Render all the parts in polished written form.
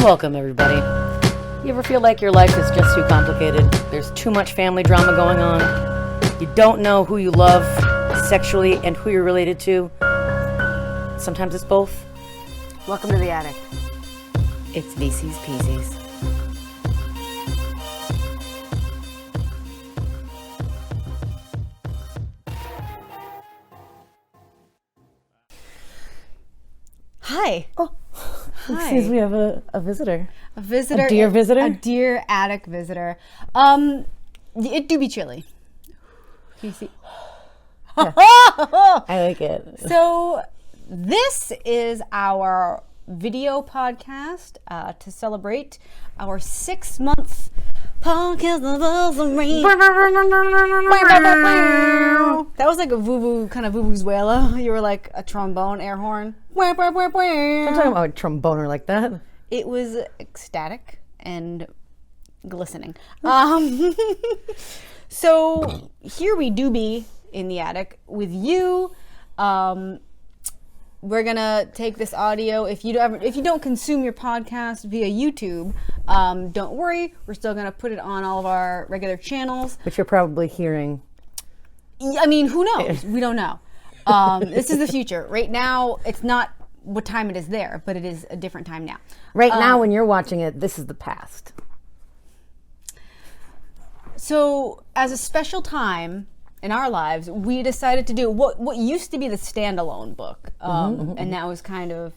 Welcome, everybody. You ever feel like your life is just too complicated? There's too much family drama going on. You don't know who you love sexually and who you're related to. Sometimes it's both. Welcome to the attic. It's VC's Peasies. Hi. Oh, hi. Seems we have a visitor. A visitor. A dear visitor? A dear attic visitor. It do be chilly. Can you see? Yeah. I like it. So this is our video podcast to celebrate our 6-month podcast anniversary. That was like a voo-voo, kind of vuvuzela. You were like a trombone air horn. I'm talking about a tromboner like that. It was ecstatic and glistening. So here we do be in the attic with you. We're gonna take this audio. If you don't consume your podcast via YouTube, don't worry. We're still gonna put it on all of our regular channels. Which you're probably hearing. I mean, who knows? We don't know. This is the future. Right now, it's not what time it is there, but it is a different time now. Right now, when you're watching it, this is the past. So, as a special time in our lives, we decided to do what used to be the standalone book. And that was kind of,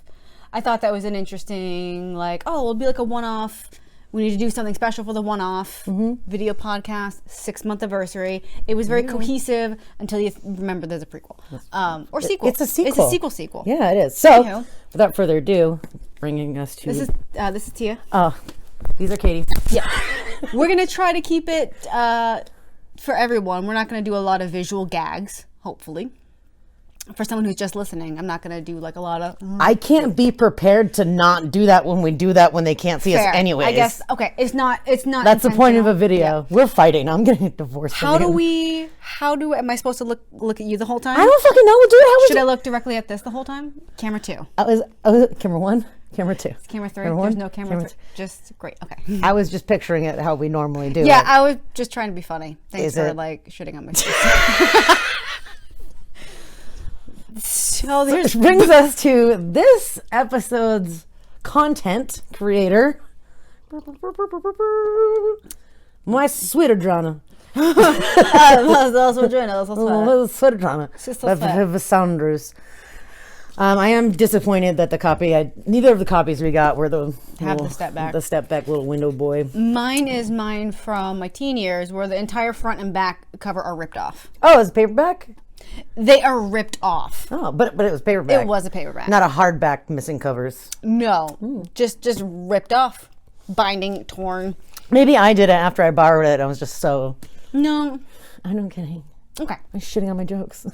I thought that was an interesting, like, oh, it'll be like a one-off. We need to do something special for the one-off video podcast, 6-month anniversary. It was very cohesive until you remember there's a prequel or sequel. It's a sequel. It's a sequel. Yeah, it is. So, without further ado, bringing us to this is Tia. Oh, these are Katie's. Yeah, we're gonna try to keep it for everyone. We're not gonna do a lot of visual gags. Hopefully. For someone who's just listening, I'm not going to do like a lot of... I can't be prepared to not do that when we do that when they can't see us anyways. I guess, okay, it's not That's the point of a video. Yeah. We're fighting. I'm going to get divorced. Am I supposed to look at you the whole time? I don't fucking know, dude. Should I look directly at this the whole time? Camera 2. I was camera 1, camera 2. It's camera 3. There's no camera 3. Just great. Okay. I was just picturing it how we normally do. Yeah, I was just trying to be funny. Thanks for like shitting on my face. So this brings us to this episode's content creator, my sweeter drana. Sweater drana. Sounders. I am disappointed that neither of the copies we got were the step back little window boy. Mine from my teen years, where the entire front and back cover are ripped off. Oh, it's paperback? They are ripped off. Oh, but it was paperback. It was a paperback. Not a hardback missing covers. No, just ripped off, binding torn. Maybe I did it after I borrowed it. I was just so... No. I'm kidding. Okay. I'm shitting on my jokes.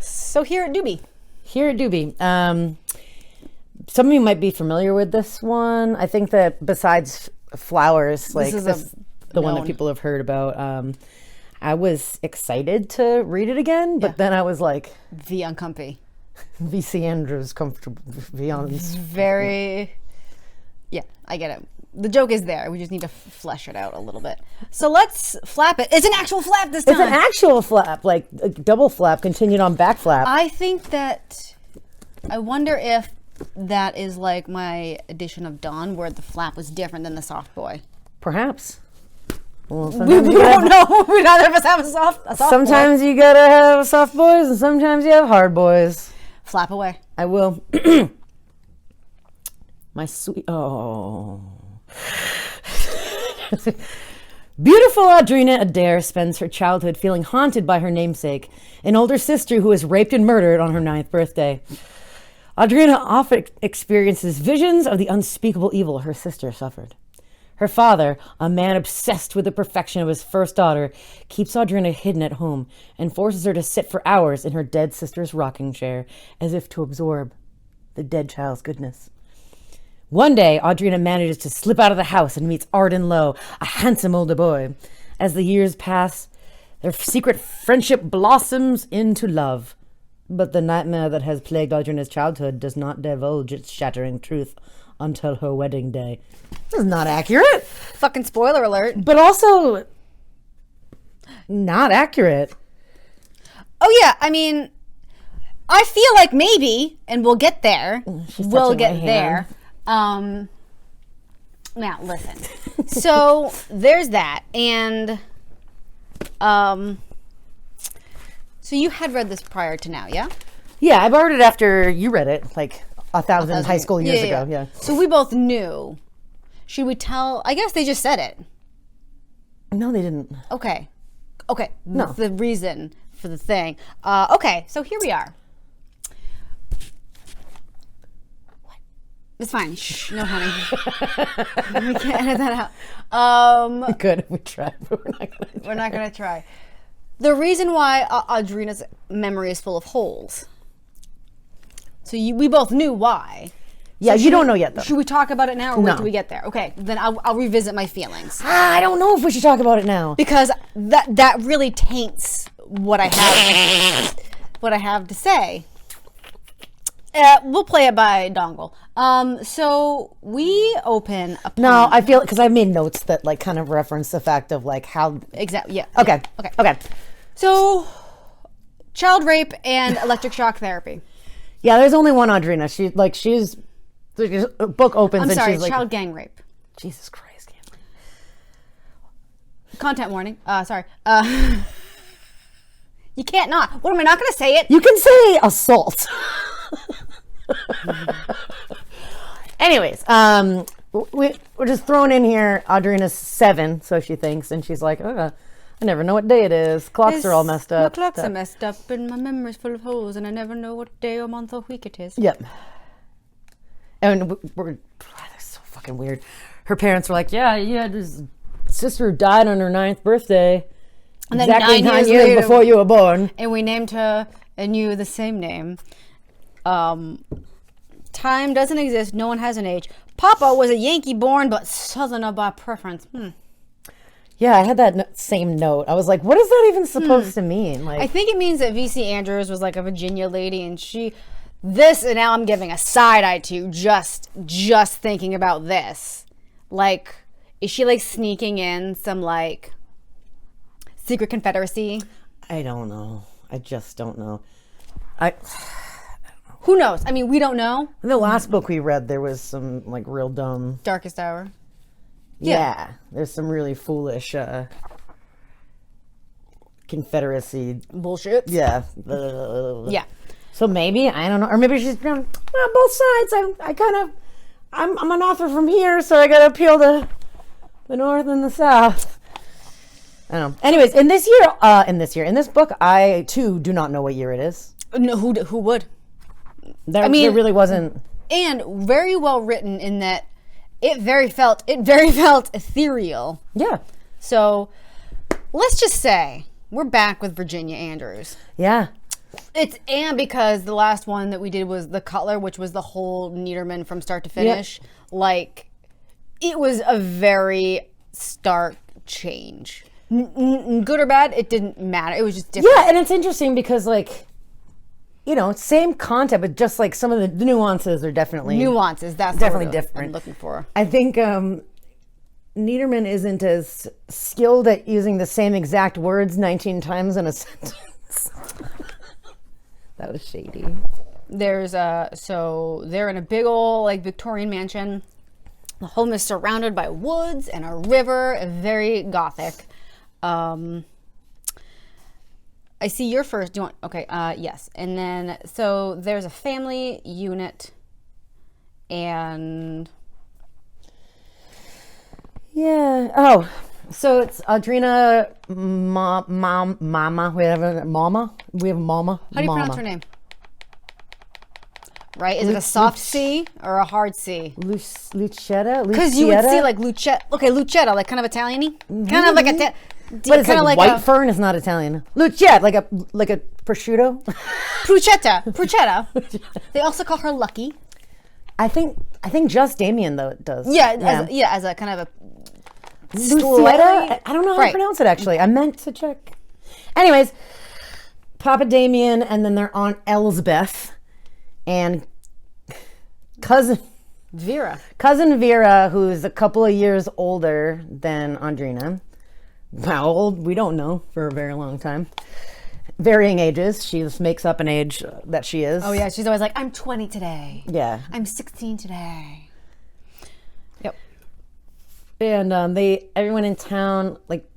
So here at Doobie. Some of you might be familiar with this one. I think that besides Flowers, like this is the one that people have heard about. I was excited to read it again, but then I was like... V uncomfy. VC Andrews comfortable. Very... Yeah, I get it. The joke is there. We just need to flesh it out a little bit. So let's flap it. It's an actual flap this time. It's an actual flap, like a double flap, continued on back flap. I think that... I wonder if that is like my edition of Dawn, where the flap was different than the soft boy. Perhaps. Well, we don't know. Neither of us have a soft sometimes boy. You gotta have soft boys, and sometimes you have hard boys. Flap away. I will. My sweet... Oh... Beautiful Audrina Adair spends her childhood feeling haunted by her namesake, an older sister who was raped and murdered on her 9th birthday. Audrina often experiences visions of the unspeakable evil her sister suffered. Her father, a man obsessed with the perfection of his first daughter, keeps Audrina hidden at home and forces her to sit for hours in her dead sister's rocking chair, as if to absorb the dead child's goodness. One day, Audrina manages to slip out of the house and meets Arden Lowe, a handsome older boy. As the years pass, their secret friendship blossoms into love. But the nightmare that has plagued Audrina's childhood does not divulge its shattering truth until her wedding day. This is not accurate. Fucking spoiler alert. But also not accurate. Oh yeah, I mean, I feel like maybe, and we'll get there. We'll get there. Now listen. So there's that, and so you had read this prior to now, yeah? Yeah, I borrowed it after you read it, like 1,000 high school years ago. Yeah. So we both knew. Should we tell? I guess they just said it. No, they didn't. Okay. No. The reason for the thing. Okay, so here we are. What? It's fine. Shh, no, honey. We can't edit that out. Good if we tried, but We're not gonna try. The reason why Audrina's memory is full of holes. So we both knew why. Yeah, So you don't know yet, though. Should we talk about it now, or wait No. till we get there? Okay, then I'll revisit my feelings. I don't know if we should talk about it now. Because that really taints what I have to say. We'll play it by dongle. So we open up. No, I feel because I made notes that like kind of reference the fact of like how. Exactly. Yeah. Okay. Okay. Okay. So, child rape and electric shock therapy. Yeah, there's only one Audrina. She's the book opens I'm and sorry, she's like, child gang rape. Jesus Christ. Content warning. Sorry. You can't not. What am I not going to say it? You can say assault. Anyways, we're just throwing in here. Audrina's 7, so she thinks, and she's like, I never know what day it is. Clocks are all messed up. My clocks are messed up, and my memory's full of holes, and I never know what day or month or week it is. Yep. And that's so fucking weird. Her parents were like, yeah, his sister died on her 9th birthday. And then exactly 9 years 9 years later, before you were born. And we named her and you the same name. Time doesn't exist. No one has an age. Papa was a Yankee born, but Southerner by preference. Yeah, I had that same note. I was like, what is that even supposed to mean? Like, I think it means that V.C. Andrews was like a Virginia lady, and and now I'm giving a side eye to just thinking about this. Like, is she like sneaking in some like secret confederacy? I don't know. I just don't know. Who knows? I mean, we don't know. In the last book we read, there was some like real dumb. Darkest Hour. Yeah, there's some really foolish Confederacy Bullshit. Yeah. Yeah. So maybe, I don't know, or maybe she's been both sides. I'm an author from here, so I got to appeal to the North and the South. I don't know. Anyways, in this book, I too do not know what year it is. No, who would? There really wasn't. And very well written in that it very felt ethereal. Yeah. So let's just say we're back with Virginia Andrews. Yeah. And because the last one that we did was The Cutler, which was the whole Niederman from start to finish. Yep. Like, it was a very stark change. Good or bad, it didn't matter. It was just different. Yeah, and it's interesting because, like, you know, same content, but just like some of the nuances are definitely That's definitely what different. I'm looking for. I think Niederman isn't as skilled at using the same exact words 19 times in a sentence. That was shady. There's so they're in a big old like Victorian mansion. The home is surrounded by woods and a river, very gothic. I see your first. Do you want? Okay. Yes. And then so there's a family unit, and yeah. Oh, so it's Audrina, Mama. We have a Mama. We have Mama. How do you pronounce her name? Right? Is it a soft C or a hard C? Lucetta. Because you would see like Lucetta. Okay, Lucetta, like kind of Italian-y. Kind of like a. But it's like white fern is not Italian. Lucetta, like a prosciutto. Bruschetta. They also call her Lucky. I think just Damien though it does. Yeah. As a kind of a. Lucetta. I don't know how to pronounce it actually. I meant to check. Anyways, Papa Damien, and then their Aunt Elsbeth, and cousin Vera. Who's a couple of years older than Audrina. How old? We don't know for a very long time. Varying ages. She just makes up an age that she is. Oh yeah, she's always like, I'm 20 today. Yeah. I'm 16 today. Yep. And everyone in town, like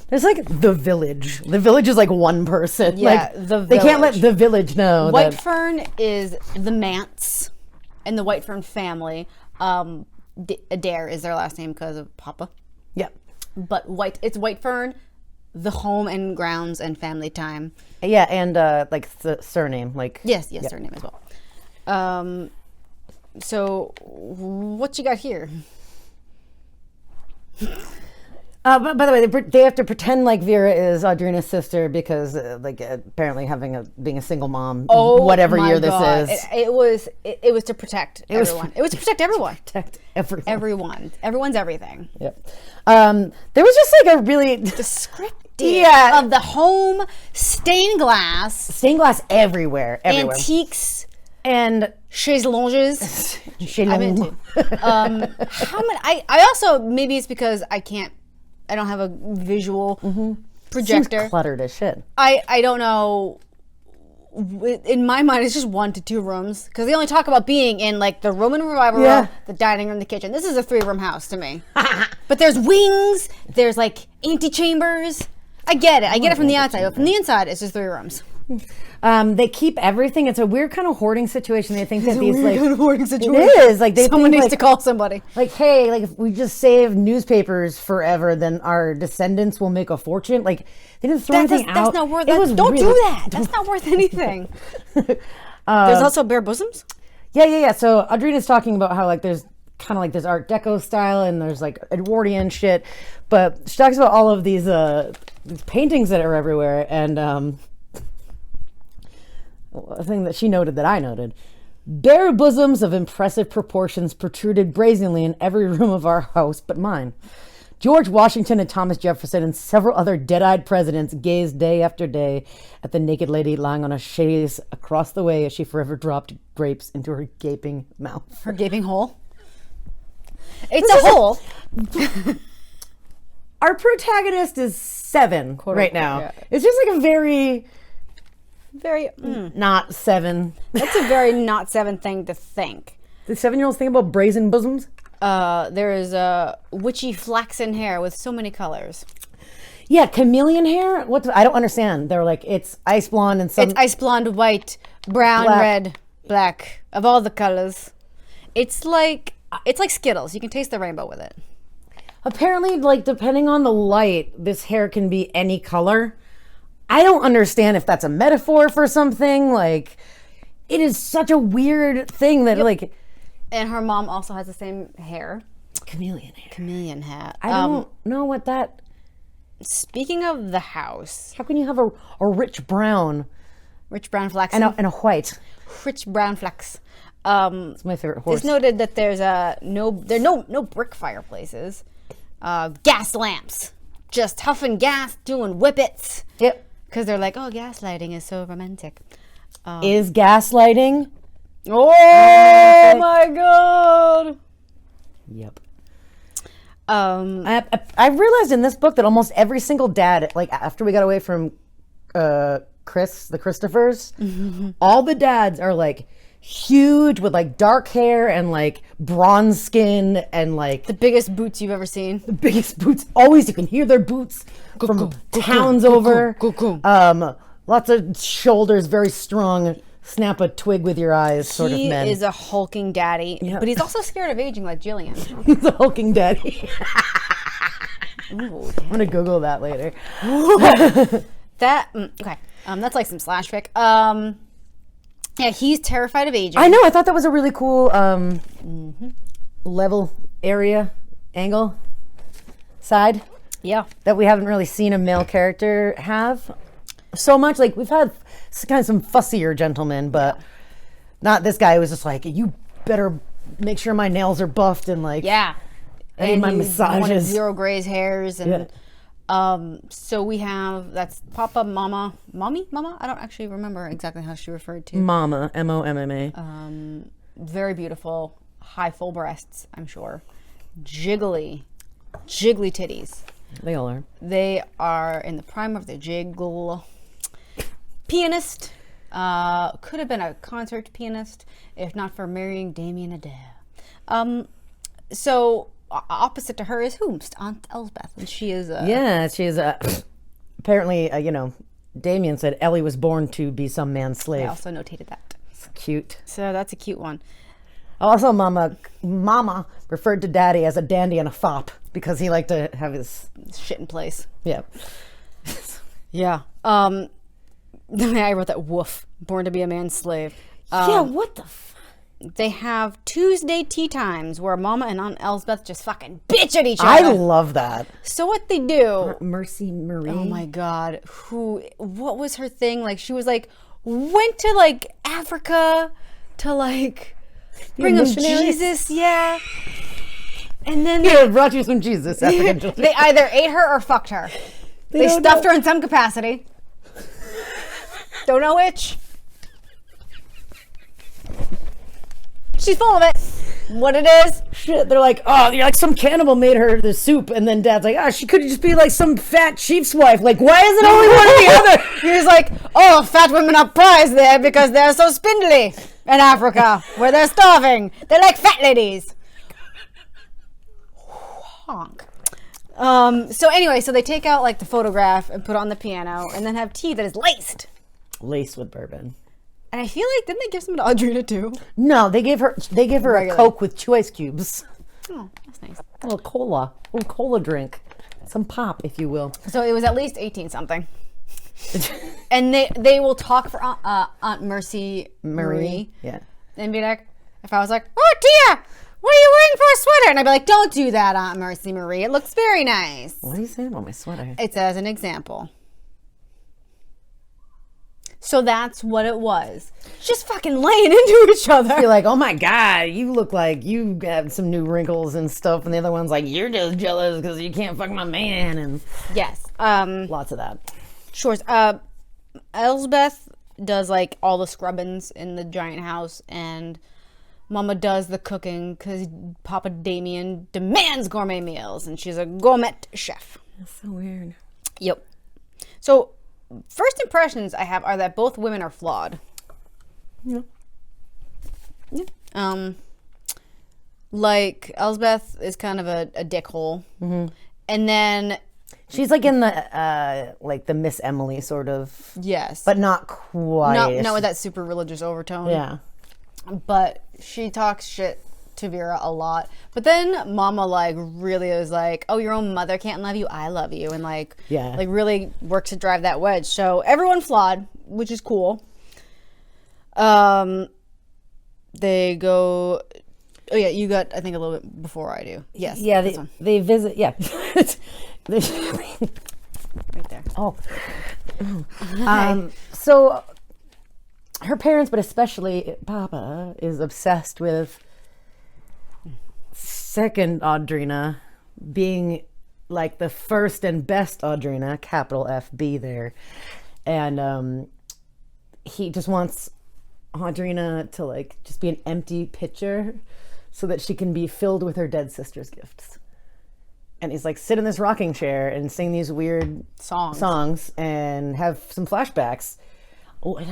there's like the village. The village is like one person. Yeah, like, the they can't let village. the village know. White that, Fern is the Mance and the White Fern family. Adair is their last name because of Papa. Yeah. But it's White Fern, the home and grounds and family time. Yeah, and like the surname, like Yes, surname as well. So what you got here? But by the way, they have to pretend like Vera is Audrina's sister because, apparently being a single mom, whatever my year God. this is, it was to protect everyone. It was to protect everyone. protect everyone. Everyone's everything. Yep. There was just like a really Descriptive Yeah. of the home, stained glass everywhere, antiques, and chaiselonges. I'm into. How many? I also, maybe it's because I don't have a visual projector. Seems cluttered as shit. I don't know. In my mind, it's just 1 to 2 rooms because they only talk about being in like the Roman revival room, the dining room, the kitchen. This is a 3-room house to me. But there's wings. There's like antechambers. I get it from the outside, but from the inside, it's just 3 rooms. They keep everything. It's a weird kind of hoarding situation. They think that these like kind of hoarding situation. It is like they Someone think, needs to call somebody. Like, hey, like if we just save newspapers forever, then our descendants will make a fortune. Like they didn't throw anything out. That's not worth. Don't do that. That's not worth anything. There's also bare bosoms. Yeah. So Audrina's talking about how like there's kind of like this Art Deco style and there's like Edwardian shit, but she talks about all of these paintings that are everywhere and a thing that she noted that I noted. Bare bosoms of impressive proportions protruded brazenly in every room of our house but mine. George Washington and Thomas Jefferson and several other dead-eyed presidents gazed day after day at the naked lady lying on a chaise across the way as she forever dropped grapes into her gaping mouth. Her gaping hole? It's a hole. Our protagonist is 7 right now. Yeah. It's just like a very not 7. That's a very not 7 thing to think. The 7-year-olds think about brazen bosoms? There is a witchy flaxen hair with so many colors. Yeah, chameleon hair? I don't understand. They're like, it's ice blonde and some... It's ice blonde, white, brown, Black. red, black, of all the colors. It's like Skittles. You can taste the rainbow with it. Apparently, like, depending on the light, this hair can be any color. I don't understand if that's a metaphor for something. Like, it is such a weird thing that, like... And her mom also has the same hair. Chameleon hair. hat. I don't know what that... Speaking of the house... How can you have a rich brown... Rich brown flax. And a white. Rich brown flax. It's my favorite horse. It's noted that there are no brick fireplaces. Gas lamps. Just huffing gas, doing whippets. Yep. Because they're like, oh, gaslighting is so romantic. Is gaslighting? Oh my god! Yep. I realized in this book that almost every single dad, like after we got away from the Christophers, all the dads are like huge with like dark hair and like bronze skin and like the biggest boots you've ever seen. The biggest boots. Always you can hear their boots from towns over. Lots of shoulders, very strong. Snap a twig with your eyes, sort of men. He is a hulking daddy, but he's also scared of aging like Jillian. He's a hulking daddy. Ooh, I'm gonna Google that later. Okay. That's like some slash fic. Yeah, he's terrified of aging. I know. I thought that was a really cool level area angle side. Yeah, that we haven't really seen a male character have so much. Like we've had kind of some fussier gentlemen, but not this guy who was just like, you better make sure my nails are buffed and like I need my massages. Zero Gray's hairs and So we have, that's Papa, Mama, Mommy, Mama? I don't actually remember exactly how she referred to. Mama, Momma. Very beautiful, high full breasts, I'm sure. Jiggly titties. They all are. They are in the prime of their jiggle. Pianist. Could have been a concert pianist if not for marrying Damien Adair. So opposite to her is whomst? Aunt Elsbeth. And she is she's apparently, Damien said Ellie was born to be some man's slave. I also notated that. It's cute. So that's a cute one. Also, Mama referred to Daddy as a dandy and a fop because he liked to have his shit in place. Yeah. Yeah. I wrote that woof. Born to be a man's slave. Yeah, what the They have Tuesday tea times where Mama and Aunt Elsbeth just fucking bitch at each other. I love that. So what they do... Mercy Marie. Oh my God. What was her thing? Like, she was like, went to like Africa to like bring them Jesus. Yeah. And then they brought you some Jesus. African children. They either ate her or fucked her. They stuffed her in some capacity. Don't know which. She's full of it. What it is? Shit, they're like, oh, you're like some cannibal made her the soup, and then Dad's like, she could just be like some fat chief's wife. Like, why is it only one or the other? He was like, fat women are prized there because they're so spindly in Africa, where they're starving. They're like fat ladies. Honk. So anyway, so they take out like the photograph and put it on the piano, and then have tea that is laced with bourbon. And I feel like, didn't they give some to Audrina too? No, they gave her a Coke with 2 ice cubes. Oh, that's nice. A little cola drink, some pop, if you will. So it was at least 18 something. And they will talk for Aunt Mercy Marie. Yeah. And be like, if I was like, oh Tia, what are you wearing for a sweater? And I'd be like, don't do that, Aunt Mercy Marie. It looks very nice. What are you saying about my sweater? It's as an example. So that's what it was. Just fucking laying into each other. You're like, oh my God, you look like you have some new wrinkles and stuff. And the other one's like, you're just jealous because you can't fuck my man. And yes. Lots of that. Sure. Elsbeth does like all the scrubbings in the giant house, and Mama does the cooking because Papa Damien demands gourmet meals, and she's a gourmet chef. That's so weird. Yep. So first impressions I have are that both women are flawed. Yeah. Yeah. Like Elsbeth is kind of a dickhole, and then she's like in the the Miss Emily sort of. Yes. But not quite. Not with that super religious overtone. Yeah. But she talks shit to Vera a lot. But then Mama like really is like, oh, your own mother can't love you, I love you, and like really works to drive that wedge. So everyone flawed, which is cool. They go. Oh yeah, you got I think a little bit before I do. Yes. Yeah, they visit. Yeah. Right there. Oh. So her parents, but especially Papa, is obsessed with second Audrina being like the first and best Audrina, capital FB there. And he just wants Audrina to like just be an empty pitcher so that she can be filled with her dead sister's gifts. And he's like, sit in this rocking chair and sing these weird songs and have some flashbacks. What do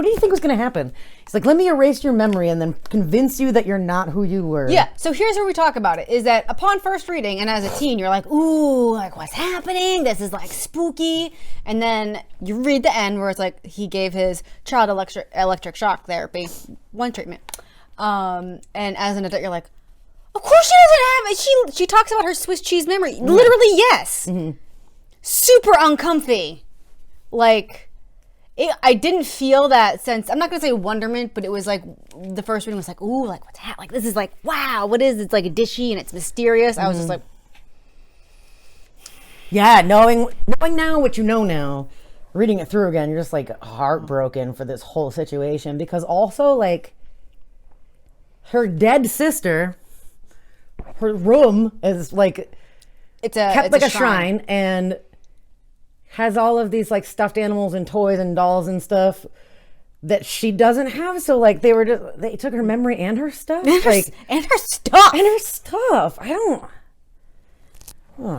you think was going to happen? He's like, let me erase your memory and then convince you that you're not who you were. Yeah, so here's where we talk about it, is that upon first reading, and as a teen, you're like, ooh, like what's happening? This is like spooky. And then you read the end where it's like, he gave his child electric shock therapy, one treatment. And as an adult, you're like, of course she doesn't have it. She talks about her Swiss cheese memory. Mm-hmm. Literally, yes. Mm-hmm. Super uncomfy. Like... I didn't feel that sense. I'm not going to say wonderment, but it was like the first reading was like, ooh, like what's that? Like this is like, wow, what is it? It's like a dishy and it's mysterious. I was just like, yeah, knowing now what you know now, reading it through again, you're just like heartbroken for this whole situation because also like her dead sister, her room is like It's like a shrine and has all of these like stuffed animals and toys and dolls and stuff that she doesn't have. So like they took her memory and her stuff. And her stuff. I don't.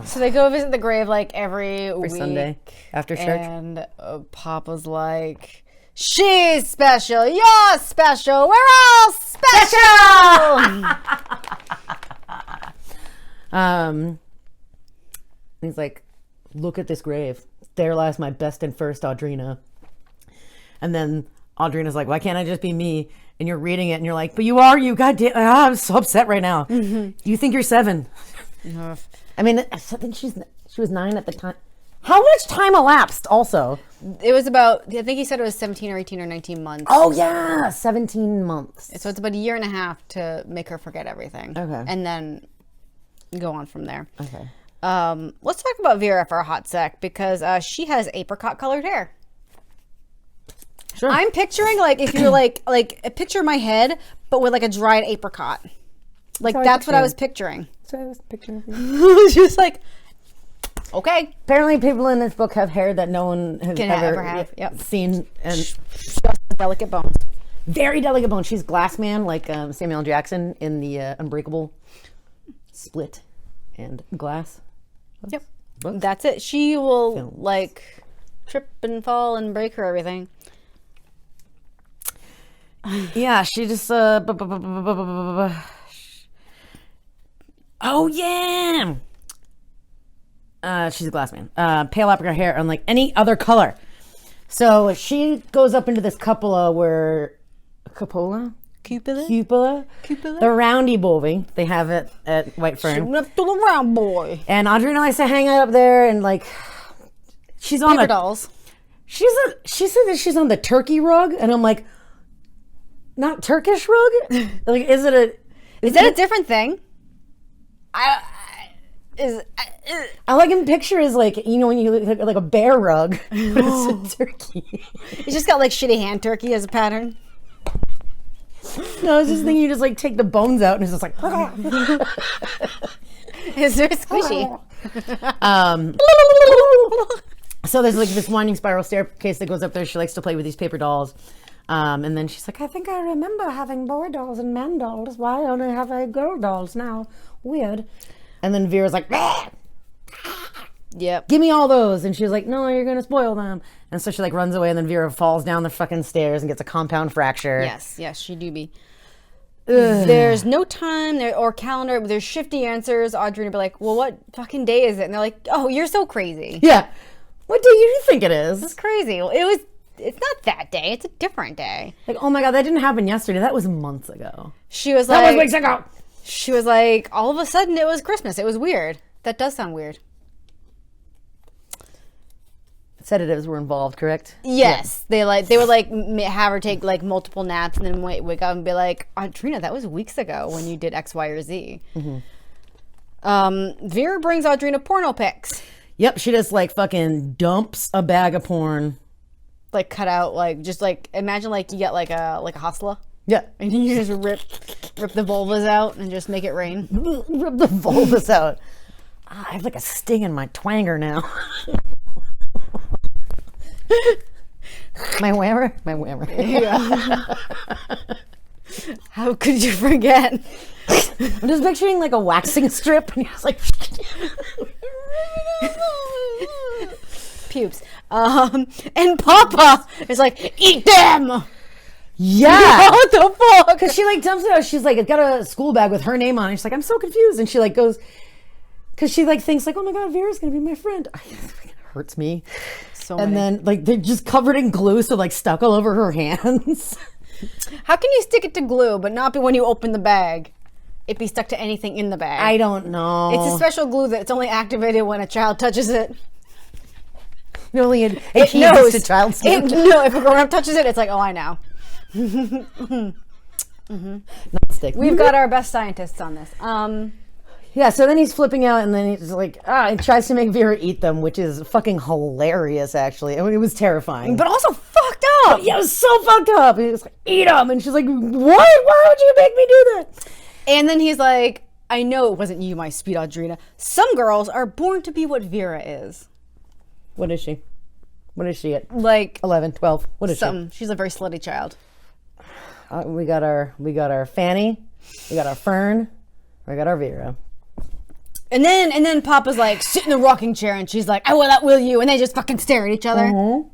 So they go visit the grave like every week. Sunday after church. And Papa's like, she's special. You're special. We're all special. He's like, look at this grave. There lies my best and first Audrina. And then Audrina's like, why can't I just be me? And you're reading it and you're like, but you are you. God damn, I'm so upset right now. You think you're 7. I mean, I think she was 9 at the time. How much time elapsed also? It was about, I think he said it was 17 or 18 or 19 months. Oh, yeah. 17 months. So it's about a year and a half to make her forget everything. Okay. And then go on from there. Okay. Let's talk about Vera for a hot sec because she has apricot colored hair. Sure. I'm picturing like if you're like picture my head, but with like a dried apricot. Like that's what I was picturing. So I was picturing. Just like, okay. Apparently, people in this book have hair that no one has ever have. Yep. seen, and Just delicate bones. very delicate bone. She's glass man, like Samuel L. Jackson in the Unbreakable, Split, and Glass. Yep. Books. That's it. She will Films. like trip and fall and break her everything. Yeah, she just. Oh yeah. She's a glass man. Pale apricot hair, unlike any other color. So she goes up into this cupola Cupola. The roundy boving. They have it at White Fern. Shooting up to the round boy. And Audrina likes to hang out up there and like she's on Paper dolls. She said that she's on the turkey rug, and I'm like, not Turkish rug? Like, is that a different thing? I like in picture is like, you know, when you look like a bear rug, but it's a turkey. It's just got like shitty hand turkey as a pattern. No, I was just thinking you just like take the bones out and it's just like. It's very squishy. So there's like this winding spiral staircase that goes up there. She likes to play with these paper dolls. And then she's like, I think I remember having boy dolls and man dolls. Why only have I girl dolls now? Weird. And then Vera's like, bah! Yep. Give me all those. And she's like, no, you're going to spoil them. And so she like runs away, and then Vera falls down the fucking stairs and gets a compound fracture. Yes, she do be. There's no time there or calendar. There's shifty answers. Audrina be like, well, what fucking day is it? And they're like, oh, you're so crazy. Yeah. What day do you think it is? That's crazy. It's not that day. It's a different day. Like, oh my God, that didn't happen yesterday. That was months ago. She was That like, was weeks ago. She was like, all of a sudden it was Christmas. It was weird. That does sound weird. Sedatives were involved, correct? Yes. Yeah. They would like have her take like multiple naps and then wake up and be like, Audrina, that was weeks ago when you did X, Y, or Z. Mm-hmm. Vera brings Audrina porno pics. Yep, she just like fucking dumps a bag of porn. Like cut out, like just like imagine like you get like a hustler. Yeah. And you just rip the vulvas out and just make it rain. Rip the vulvas out. I have like a sting in my twanger now. My whammer? My whammer. Yeah. How could you forget? I'm just picturing like a waxing strip and you're just like pubes. And Papa is like, eat them! Yeah. What the fuck? Because she like dumps it out. She's like, it's got a school bag with her name on it. She's like, I'm so confused. And she like goes, because she like thinks like, oh my God, Vera's going to be my friend. It hurts me. So and many. then like they're just covered in glue, so like stuck all over her hands. How can you stick it to glue, but not be when you open the bag? It be stuck to anything in the bag. I don't know. It's a special glue that's only activated when a child touches it. It knows. to child skin. No, if a grown-up touches it, it's like, oh, I know. Not stick. We've got our best scientists on this. Yeah, so then he's flipping out, and then he's like, he tries to make Vera eat them, which is fucking hilarious, actually. I mean, it was terrifying. But also fucked up. Yeah, it was so fucked up. He was like, eat them. And she's like, what? Why would you make me do that? And then he's like, I know it wasn't you, my sweet Audrina. Some girls are born to be what Vera is. What is she? What is she at? Like 11, 12. What is she? She's a very slutty child. We got our Fanny, we got our Fern, we got our Vera. And then Papa's like, sit in the rocking chair, and she's like, I will, that will you, and they just fucking stare at each other. Mm-hmm.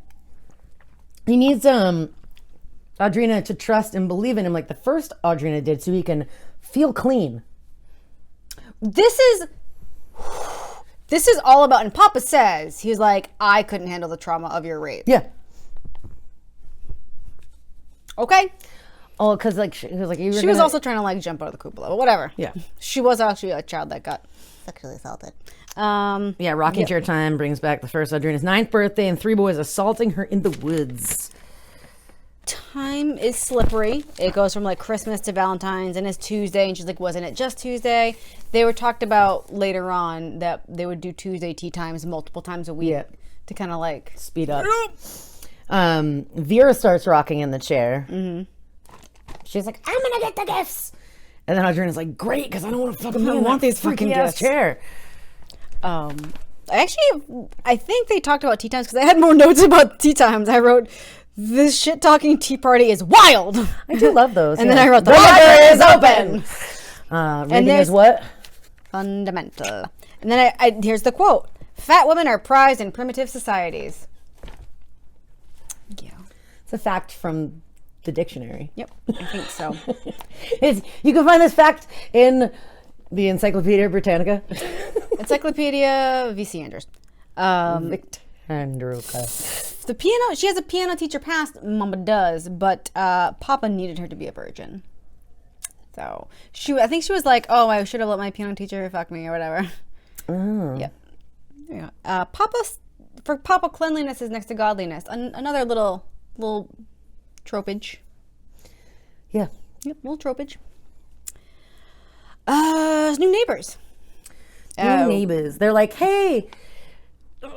He needs Audrina to trust and believe in him like the first Audrina did, so he can feel clean. This is all about, and Papa says, he's like, I couldn't handle the trauma of your rape. Yeah. Okay. Oh, because like she was also trying to like jump out of the cupola, but whatever. Yeah. She was actually a child that got sexually assaulted. Yeah, rocking chair time brings back the first Audrina's 9th birthday and 3 boys assaulting her in the woods. Time is slippery. It goes from like Christmas to Valentine's, and it's Tuesday, and she's like, wasn't it just Tuesday? They were talked about later on that they would do Tuesday tea times multiple times a week to kind of like speed up. Vera starts rocking in the chair. Mm-hmm. She's like, I'm gonna get the gifts. And then Audrina's like, great, because I don't want to fucking want these fucking gifts. Chair. I think they talked about tea times because I had more notes about tea times. I wrote, this shit talking tea party is wild. I do love those. And then I wrote, the library is open. Reading is what? Fundamental. And then I here's the quote. Fat women are prized in primitive societies. Yeah. It's a fact from the dictionary. Yep, I think so. You can find this fact in the Encyclopedia Britannica. Encyclopedia V.C. Andrews. The piano, she has a piano teacher past, Mama does, but Papa needed her to be a virgin. So I think she was like, oh, I should have let my piano teacher fuck me or whatever. Oh. Yep. There you go. Papa cleanliness is next to godliness. Another little tropage. Yeah. Yep, little tropage. New neighbors. New neighbors. They're like, hey,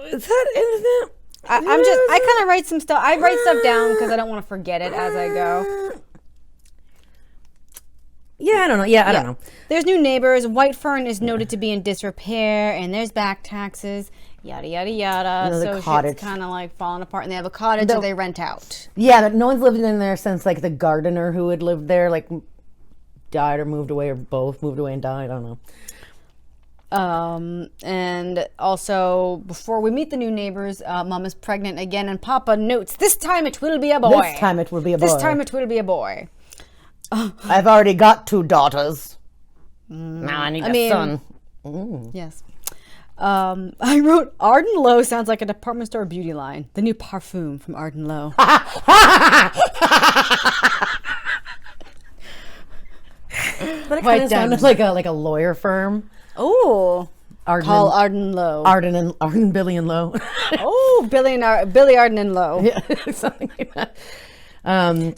is that? I kind of write some stuff. I write stuff down because I don't want to forget it as I go. Yeah, I don't know. I don't know. There's new neighbors. White Fern is noted to be in disrepair, and there's back taxes. Yada yada yada. So it's kind of like falling apart, and they have a cottage that they rent out. Yeah, no one's lived in there since like the gardener who had lived there like died or moved away, or both moved away and died. I don't know. And also before we meet the new neighbors, Mom is pregnant again, and Papa notes, this time it will be a boy. This time it will be a boy. This time it will be a boy. I've already got 2 daughters. Now I need a son. Yes. I wrote, Arden Lowe sounds like a department store beauty line. The new parfum from Arden Lowe. But it kind of sounded like a lawyer firm. Oh, call Arden Lowe. Arden, Billy and Lowe. Oh, Billy Arden and Lowe. Yeah, something like that.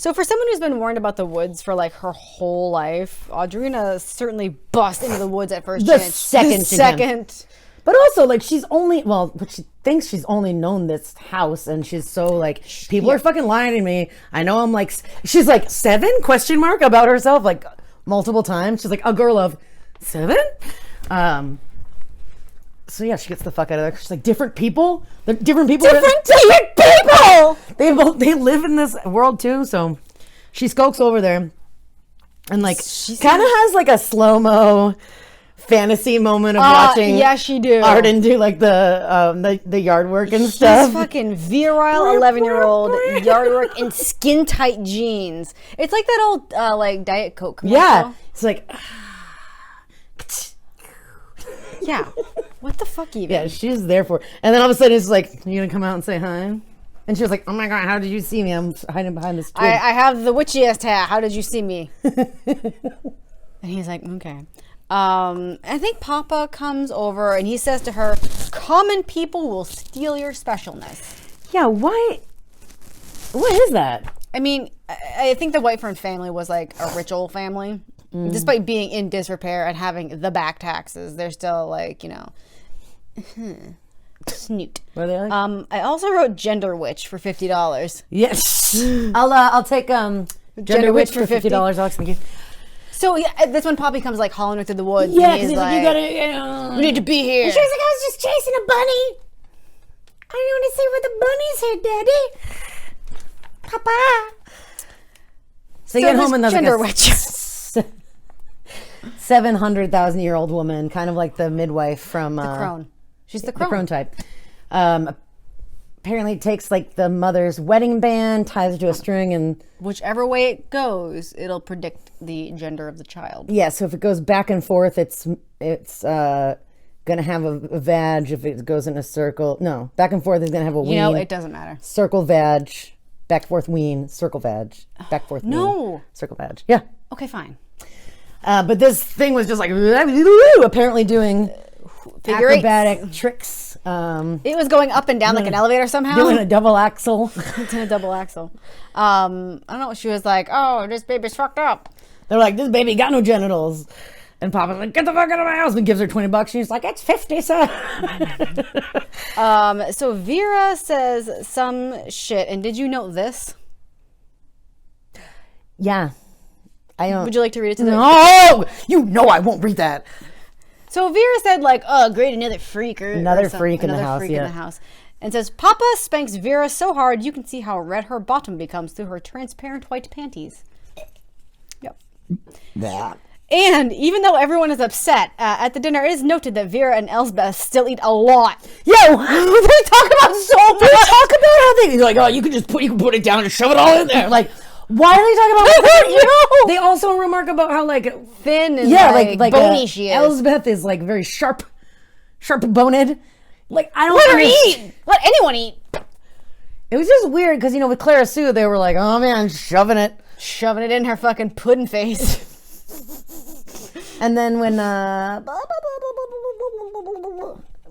So for someone who's been warned about the woods for like her whole life, Audrina certainly bust into the woods at first chance. The second. But also, like, she thinks she's only known this house, and she's so like, people are fucking lying to me. I know I'm like, she's like 7 question mark about herself like multiple times. She's like a girl of 7. So yeah, she gets the fuck out of there. She's like, different people. They're different people. Different people. They live in this world too. So she skulks over there, and like kind of has like a slow-mo fantasy moment of watching. Yeah, she do. Arden do like the yard work and stuff. She's fucking virile 11-year-old yard work in skin tight jeans. It's like that old like Diet Coke commercial. Yeah, it's like. Yeah. What the fuck even? Yeah, she's there for it. And then all of a sudden it's like, you gonna come out and say hi? And she was like, oh my God, how did you see me? I'm hiding behind this tree. I have the witchiest hair. How did you see me? And he's like, okay. I think Papa comes over and he says to her, common people will steal your specialness. Yeah, why? What is that? I mean, I think the White Fern family was like a rich old family. Despite being in disrepair and having the back taxes, they're still like, you know, snoot. What are they like? I also wrote Gender Witch for $50. Yes. I'll take Gender Witch for $50. Alex, thank you. So that's when Poppy comes like hollering through the woods. Yeah, and he's like, you gotta. we need to be here. And she was like, I was just chasing a bunny. I want to see where the bunny's here, Daddy. Papa. So you get home and there's gender like witch. 700,000-year-old woman, kind of like the midwife from The crone. She's the the crone. crone type. Apparently takes like the mother's wedding band, ties it to a string, and Whichever way it goes, it'll predict the gender of the child. yeah. So if it goes back and forth, it's gonna have a vag. If it goes in a circle, no, back and forth is gonna have a ween. It doesn't matter. Circle vag, back forth ween, circle vag, back forth No. ween, circle vag. Yeah. Okay, fine. But this thing was just like apparently doing Figure eights. acrobatic tricks. It was going up and down like an elevator somehow. Doing a double axle. It's in a double axle. I don't know. She was like, "Oh, this baby's fucked up." They're like, this baby got no genitals. And Papa's like, get the fuck out of my house. And gives her $20. She's like, it's 50, sir. So Vera says some shit. And did you note this? Yeah. I don't. Would you like to read it to them? No! You know I won't read that. So Vera said like, "Oh, great, another freak or Another or something. freak in the Another house, freak yeah. in the house." And says, "Papa spanks Vera so hard you can see how red her bottom becomes through her transparent white panties." Yep. That. And even though everyone is upset at the dinner, it is noted that Vera and Elsbeth still eat a lot. Yo! They talk about so much. They talk about how they, like, oh, you can put it down and shove it all in there. Like, why are they talking about that? They also remark about how, like, Thin and like bony she is. Elsbeth is, like, very sharp boned. Like, I don't Let her understand. eat. Let anyone eat. It was just weird because, with Clara Sue, they were like, oh man, shoving it. Shoving it in her fucking pudding face. And then when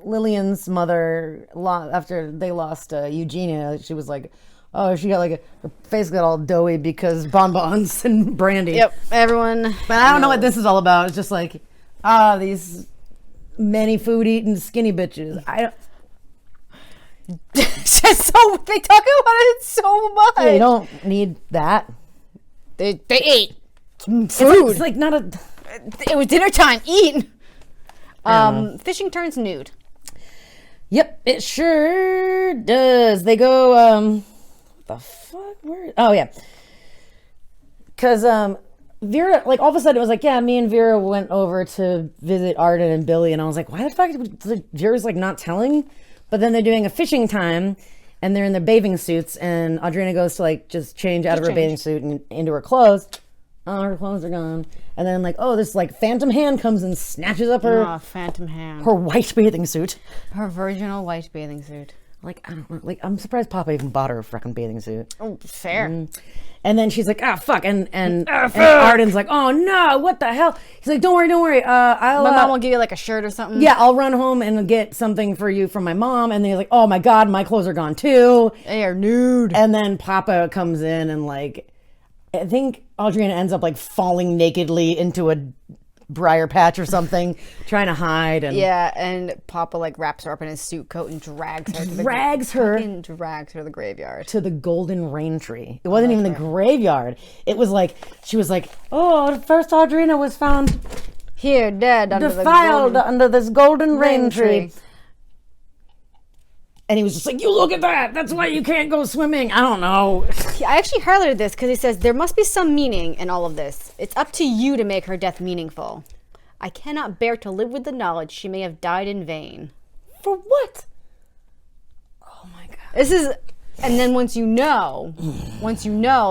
Lillian's mother, after they lost Eugenia, she was like, oh, she got like her face got all doughy because bonbons and brandy. Yep, everyone. But I don't know what this is all about. It's just like, these many food eating skinny bitches. I don't. So they talk about it so much. They don't need that. They ate food. It's like not a. It was dinner time. Eat. Fishing turns nude. Yep, it sure does. They go. What the fuck? Where? Oh yeah. Because Vera, like all of a sudden, it was like, yeah, me and Vera went over to visit Arden and Billy, and I was like, why the fuck? Vera's like not telling. But then they're doing a fishing time, and they're in their bathing suits, and Audrina goes to like just change out of her bathing suit and into her clothes. Oh, her clothes are gone. And then like, oh, this like phantom hand comes and snatches up her phantom hand. her white bathing suit. Her virginal white bathing suit. Like, I don't know. Like, I'm surprised Papa even bought her a fucking bathing suit. Oh, fair. And then she's like, fuck. And Arden's like, oh, no, what the hell? He's like, don't worry. My mom will give you like a shirt or something. Yeah, I'll run home and get something for you from my mom. And then he's like, oh, my God, my clothes are gone, too. They are nude. And then Papa comes in and, like, I think Audrina ends up, like, falling nakedly into a briar patch or something, trying to hide. And yeah, and Papa like wraps her up in his suit coat and drags her to the graveyard. To the golden rain tree. It wasn't even the graveyard. It was like, she was like, oh, first Audrina was found here dead defiled under this golden rain tree. And he was just like, you look at that. That's why you can't go swimming. I don't know. I actually highlighted this because he says there must be some meaning in all of this. It's up to you to make her death meaningful. I cannot bear to live with the knowledge she may have died in vain. For what? Oh my God. This is, and then once you know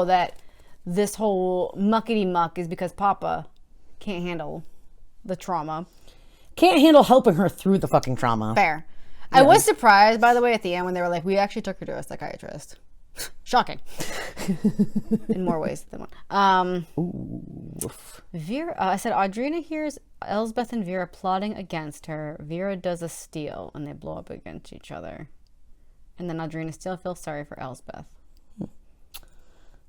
that this whole muckety muck is because Papa can't handle the trauma. Can't handle helping her through the fucking trauma. Fair. Yeah. I was surprised, by the way, at the end when they were like, we actually took her to a psychiatrist. Shocking. In more ways than one. Vera, I said, Audrina hears Elsbeth and Vera plotting against her. Vera does a steal, and they blow up against each other. And then Audrina still feels sorry for Elsbeth. I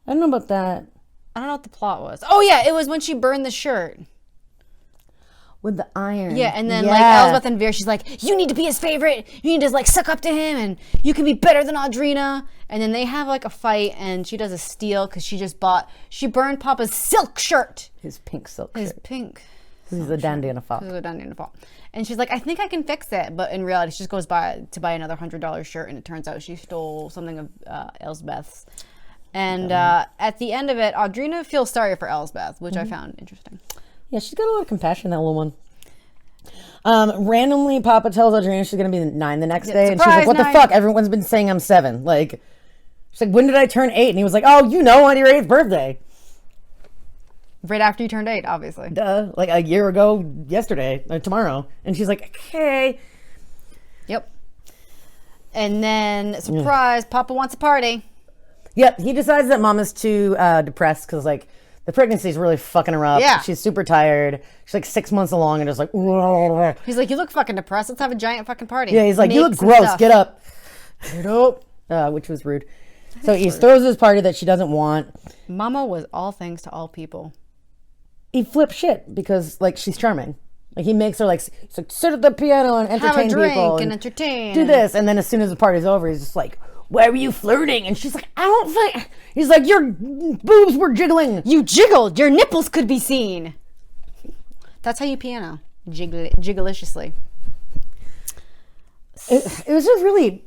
don't know about that. I don't know what the plot was. Oh, yeah, it was when she burned the shirt. With the iron. Yeah, and then like Elsbeth and Vera, she's like, you need to be his favorite. You need to like suck up to him, and you can be better than Audrina. And then they have like a fight, and she does a steal because she burned Papa's silk shirt. His pink silk His shirt. pink. He's a dandy and a fop. He's a dandy and a fop. And she's like, I think I can fix it. But in reality, she just goes to buy another $100 shirt, and it turns out she stole something of Elsbeth's. And at the end of it, Audrina feels sorry for Elsbeth, which I found interesting. Yeah, she's got a lot of compassion, that little one. Randomly, Papa tells Audrina she's going to be 9 the next day. And she's like, what the fuck? Everyone's been saying I'm 7. Like, she's like, when did I turn 8? And he was like, oh, on your 8th birthday. Right after you turned 8, obviously. Duh. Like a year ago, yesterday, or tomorrow. And she's like, okay. Yep. And then, surprise, Papa wants a party. Yep, he decides that Mama's too depressed because, like, the pregnancy's really fucking her up. Yeah. She's super tired. She's like 6 months along and just like, he's like, you look fucking depressed. Let's have a giant fucking party. Yeah, he's like, you look gross. Get up. Get up. Which was rude. So he throws this party that she doesn't want. Mama was all things to all people. He flips shit because, like, she's charming. Like, he makes her, like, sit at the piano and entertain have a drink people. And entertain. Do this. And then as soon as the party's over, he's just like, why were you flirting? And she's like, I don't think. He's like, your boobs were jiggling. You jiggled. Your nipples could be seen. That's how you piano. Jiggleiciously. It was just really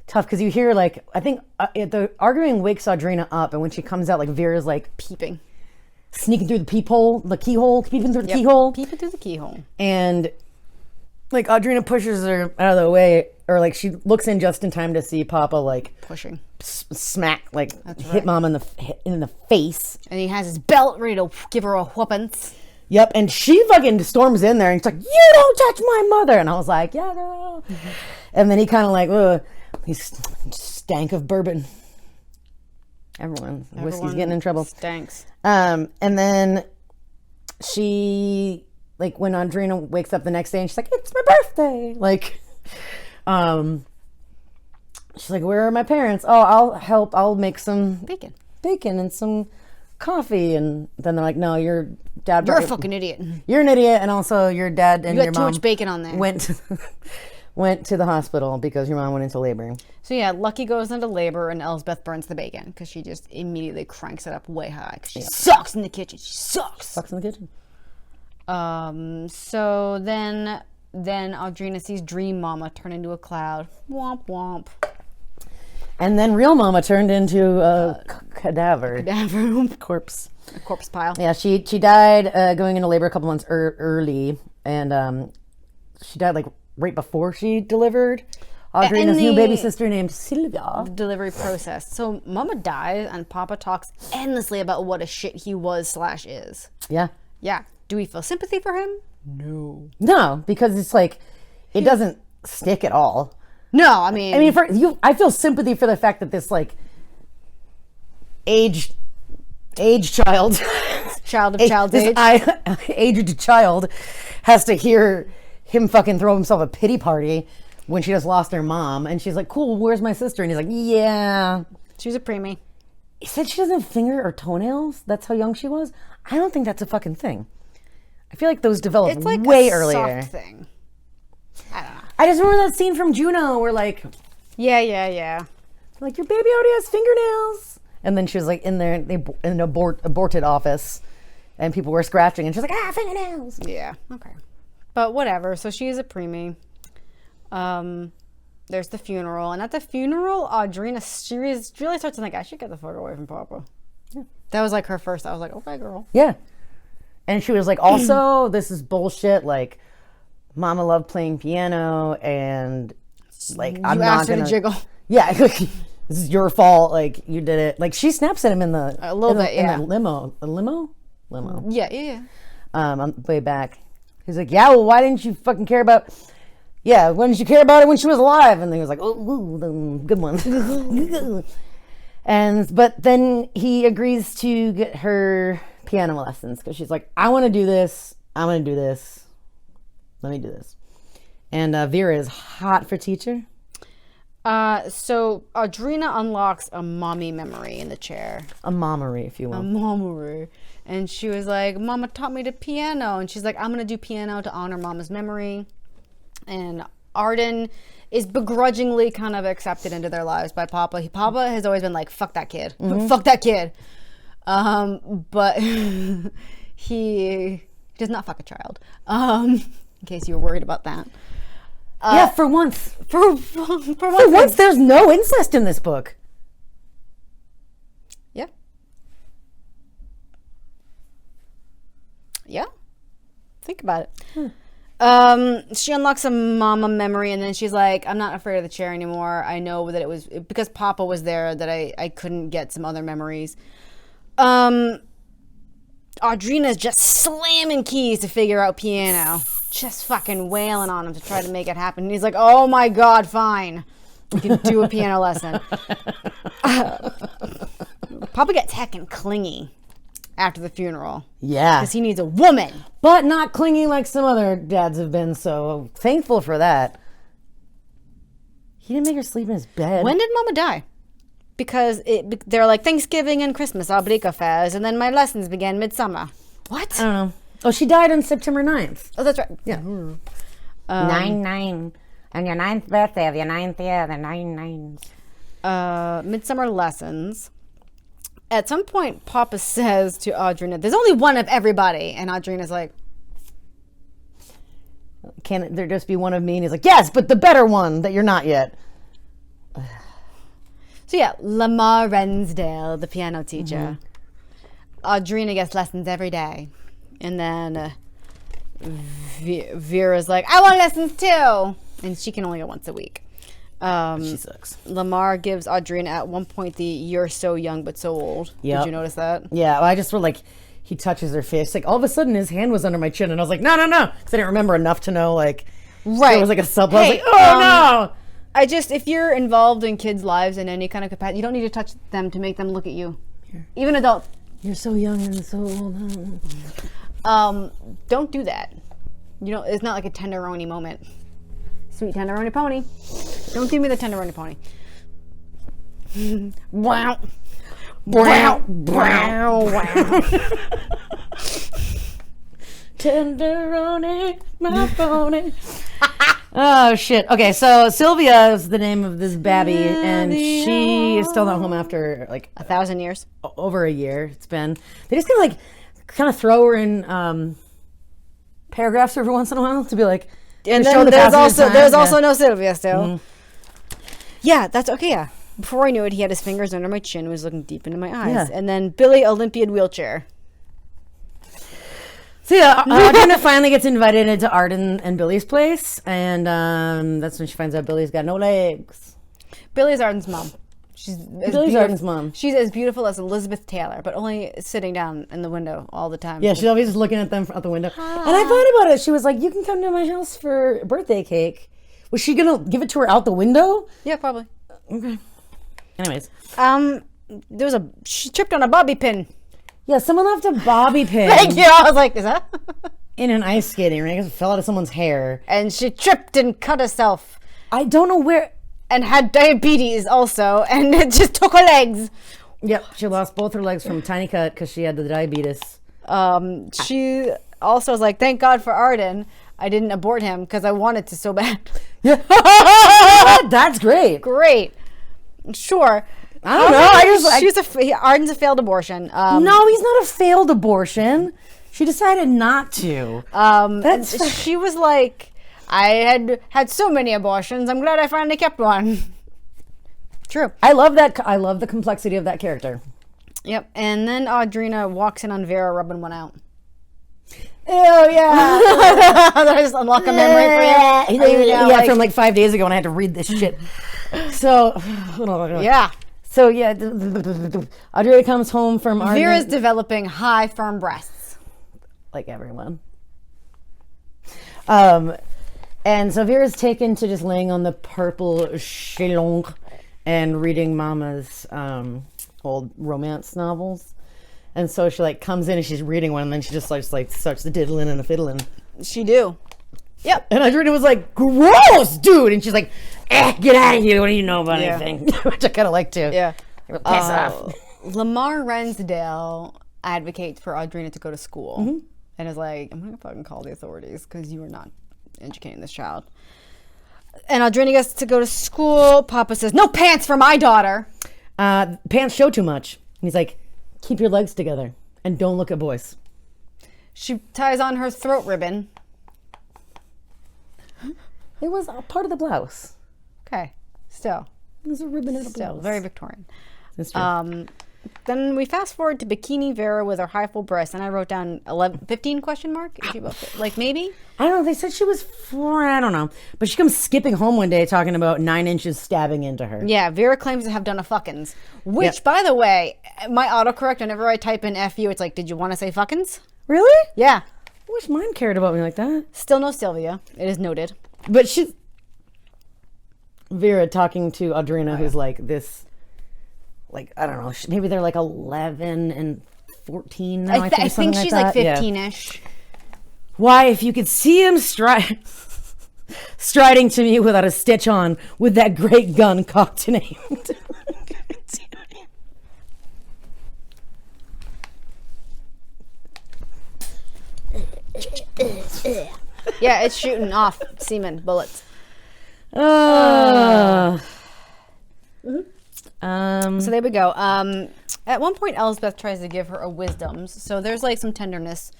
tough because you hear, like, I think the arguing wakes Audrina up. And when she comes out, like, Vera's like peeping. Sneaking through the peephole, peeping through the keyhole. Peeping through the keyhole. And, like, Audrina pushes her out of the way. Or, like, she looks in just in time to see Papa, like... pushing. Smack, like, hit Mom in the face. And he has his belt ready to give her a whoopance. Yep, and she fucking storms in there and she's like, you don't touch my mother! And I was like, yeah, girl. Mm-hmm. And then he kind of like, ugh. He stank of bourbon. Everyone's whiskey's getting in trouble. Stanks. And then she... Like, when Audrina wakes up the next day and she's like, it's my birthday! Like... she's like, where are my parents? Oh, I'll help. I'll make some bacon and some coffee. And then they're like, no, your dad. You're a fucking idiot. You're an idiot. And also your dad and your mom. You got too much bacon on there. Went to the hospital because your mom went into labor. So yeah, Lucky goes into labor and Elsbeth burns the bacon because she just immediately cranks it up way high because she sucks in the kitchen. She sucks. Sucks in the kitchen. So then Audrina sees Dream Mama turn into a cloud. Womp womp. And then real Mama turned into a cadaver. Corpse. A corpse pile. Yeah, she died going into labor a couple months early. And she died like right before she delivered Audrina's new baby sister named Sylvia. Delivery process. So Mama dies and Papa talks endlessly about what a shit he was / is. Yeah. Yeah. Do we feel sympathy for him? No, because it's like it doesn't stick at all. No, I mean, I feel sympathy for the fact that this like aged child, aged child has to hear him fucking throw himself a pity party when she just lost her mom, and she's like, "Cool, where's my sister?" And he's like, "Yeah, she was a preemie." He said she doesn't have finger or toenails. That's how young she was. I don't think that's a fucking thing. I feel like those developed way earlier. Soft thing. I don't know. I just remember that scene from Juno where like, yeah. Like, your baby already has fingernails. And then she was like in there, in an aborted office, and people were scratching, and she's like, fingernails. Yeah, okay. But whatever. So she's a preemie. There's the funeral, and at the funeral, Audrina, she really starts to think, I should get the fuck away from Papa. Yeah. That was like her first. I was like, okay, girl. Yeah. And she was like, also, this is bullshit. Like, Mama loved playing piano, and like, I'm not gonna jiggle. Yeah, this is your fault. Like, you did it. Like, she snaps at him in the limo. Yeah. On the way back, he's like, yeah. Well, why didn't you fucking care about? Yeah, when did you care about it when she was alive? And then he was like, oh, good one. But then he agrees to get her piano lessons because she's like, I want to do this. I'm going to do this. Let me do this. And Vera is hot for teacher. So Audrina unlocks a mommy memory in the chair. A mommery, if you will. A memory. And she was like, Mama taught me to piano. And she's like, I'm going to do piano to honor Mama's memory. And Arden is begrudgingly kind of accepted into their lives by Papa. Papa has always been like, fuck that kid. Fuck that kid. But he does not fuck a child. In case you were worried about that. Yeah, for once. For once, there's no incest in this book. Yeah. Yeah. Think about it. She unlocks a mama memory, and then she's like, I'm not afraid of the chair anymore. I know that it was because Papa was there that I couldn't get some other memories. Audrina's just slamming keys to figure out piano. Just fucking wailing on him to try to make it happen. And he's like, oh my God, fine. We can do a piano lesson. Papa gets heckin' clingy after the funeral. Yeah. Because he needs a woman. But not clingy like some other dads have been, so thankful for that. He didn't make her sleep in his bed. When did Mama die? Because they're like, Thanksgiving and Christmas, Abrika fairs, and then my lessons began midsummer. What? I don't know. Oh, she died on September 9th. Oh, that's right. Yeah. 9-9. On your 9th birthday of your 9th year, the 9-9s. Midsummer lessons. At some point, Papa says to Audrina, there's only one of everybody. And Audrina's like, Can there just be one of me? And he's like, yes, but the better one that you're not yet. So yeah, Lamar Rensdale, the piano teacher. Audrina gets lessons every day. And then Vera's like, I want lessons too. And she can only go once a week. She sucks. Lamar gives Audrina at one point the you're so young but so old. Yep. Did you notice that? Yeah, well, I just feel like he touches her face. Like all of a sudden his hand was under my chin and I was like, no. Because I didn't remember enough to know like Right. there was like a subplot. I was Hey, like, oh no. if you're involved in kids' lives in any kind of capacity, you don't need to touch them to make them look at you. Even adults. You're so young and so old. Don't do that. You know, it's not like a tenderoni moment. Sweet tenderoni pony. Don't give me the tenderoni pony. Wow. Wow. Wow. Wow. Tenderoni, my pony. Oh shit. Okay, so Sylvia is the name of this babby, and she is still not home after like 1,000 years. over a year. It's been. They just kind of throw her in paragraphs every once in a while to be like. And to show then the there's passage of time. also Yeah. no Sylvia still. Yeah, that's okay. Yeah. Before I knew it, he had his fingers under my chin, was looking deep into my eyes, Yeah. and then Billy Olympiad wheelchair. So yeah, Audrina finally gets invited into Arden and Billy's place, and that's when she finds out Billy's got no legs. Billy's Arden's mom. She's Billy's Arden's mom. She's as beautiful as Elizabeth Taylor, but only sitting down in the window all the time. Yeah, she's always just looking at them out the window. And I thought about it. She was like, "You can come to my house for a birthday cake." Was she gonna give it to her out the window? Yeah, probably. Okay. Anyways, She tripped on a bobby pin. yeah, someone left a bobby pin Thank you. I was like, is that? in an ice skating rink. It fell out of someone's hair. And she tripped and cut herself. I don't know where. And had diabetes also, and it just took her legs. Yep, she lost both her legs from a tiny cut because she had the diabetes. She also was like, thank God for Arden. I didn't abort him because I wanted to so bad. Yeah, that's great. Great. Sure. I don't know. I just like. Arden's a failed abortion. No, he's not a failed abortion. She decided not to. She was like, I had so many abortions. I'm glad I finally kept one. True. I love that. I love the complexity of that character. Yep. And then Audrina walks in on Vera rubbing one out. Ew, yeah. Did I just unlock a memory for you? Are you now, Yeah, from like 5 days ago when I had to read this shit. So, Yeah. So yeah, Audrina comes home from Arden, Vera's developing high, firm breasts. like everyone. And so Vera's taken to just laying on the purple shillong and reading Mama's old romance novels. And so she like comes in and she's reading one, and then she just like starts the diddling and the fiddling. She do. Yep. And Audrina was like, gross, dude. And she's like, get out of here. What do you know about anything? Which I kind of like too. Yeah. Piss off. Lamar Rensdale advocates for Audrina to go to school and is like, I'm going to fucking call the authorities because you are not educating this child. And Audrina gets to go to school. Papa says, no pants for my daughter. Pants show too much. And he's like, keep your legs together and don't look at boys. She ties on her throat ribbon. It was a part of the blouse. Okay. Still. It was a ribbon and a Still. blouse. Very Victorian. That's true. Then we fast forward to Bikini Vera with her high full breasts, and I wrote down 15 question mark. Is she like maybe? I don't know. They said she was 4. I don't know. But she comes skipping home one day talking about 9 inches stabbing into her. Yeah, Vera claims to have done a fuckins. Which, by the way, my autocorrect, whenever I type in FU, it's like, did you want to say fuckins? Really? Yeah. I wish mine cared about me like that. Still no Sylvia. It is noted. But she's Vera talking to Audrina, who's like this, like, I don't know, maybe they're like 11 and 14 now. I think she's like like 15-ish. Why, if you could see him striding to me without a stitch on, with that great gun cocked and aimed. Yeah, it's shooting off semen bullets. Mm-hmm. So there we go. At one point, Elsbeth tries to give her a wisdoms. So there's like some tenderness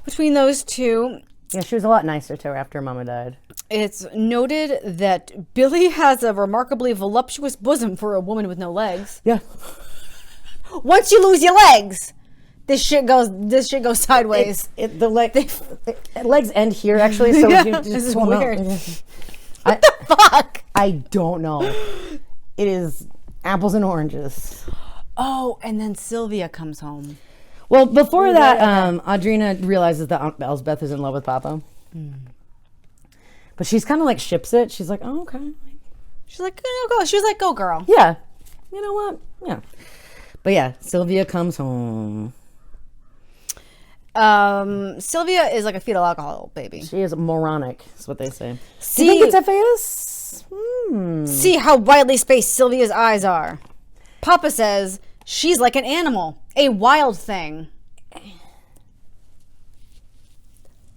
between those two. Yeah, she was a lot nicer to her after her mama died. It's noted that Billy has a remarkably voluptuous bosom for a woman with no legs. Yeah. Once you lose your legs, this shit goes sideways. Legs end here, actually. So Yeah, you just this is pull 'em out. weird. What the fuck? I don't know. It is apples and oranges. Oh, and then Sylvia comes home. Well, before that, Audrina realizes that Elsbeth is in love with Papa. But she's kind of like ships it. She's like, oh, okay. She's like, go. She was like, go, girl. Yeah. You know what? Yeah. But yeah, Sylvia comes home. Sylvia is like a fetal alcohol baby. She is moronic, is what they say. See, Do you think it's FAS? See how widely spaced Sylvia's eyes are. Papa says she's like an animal, a wild thing.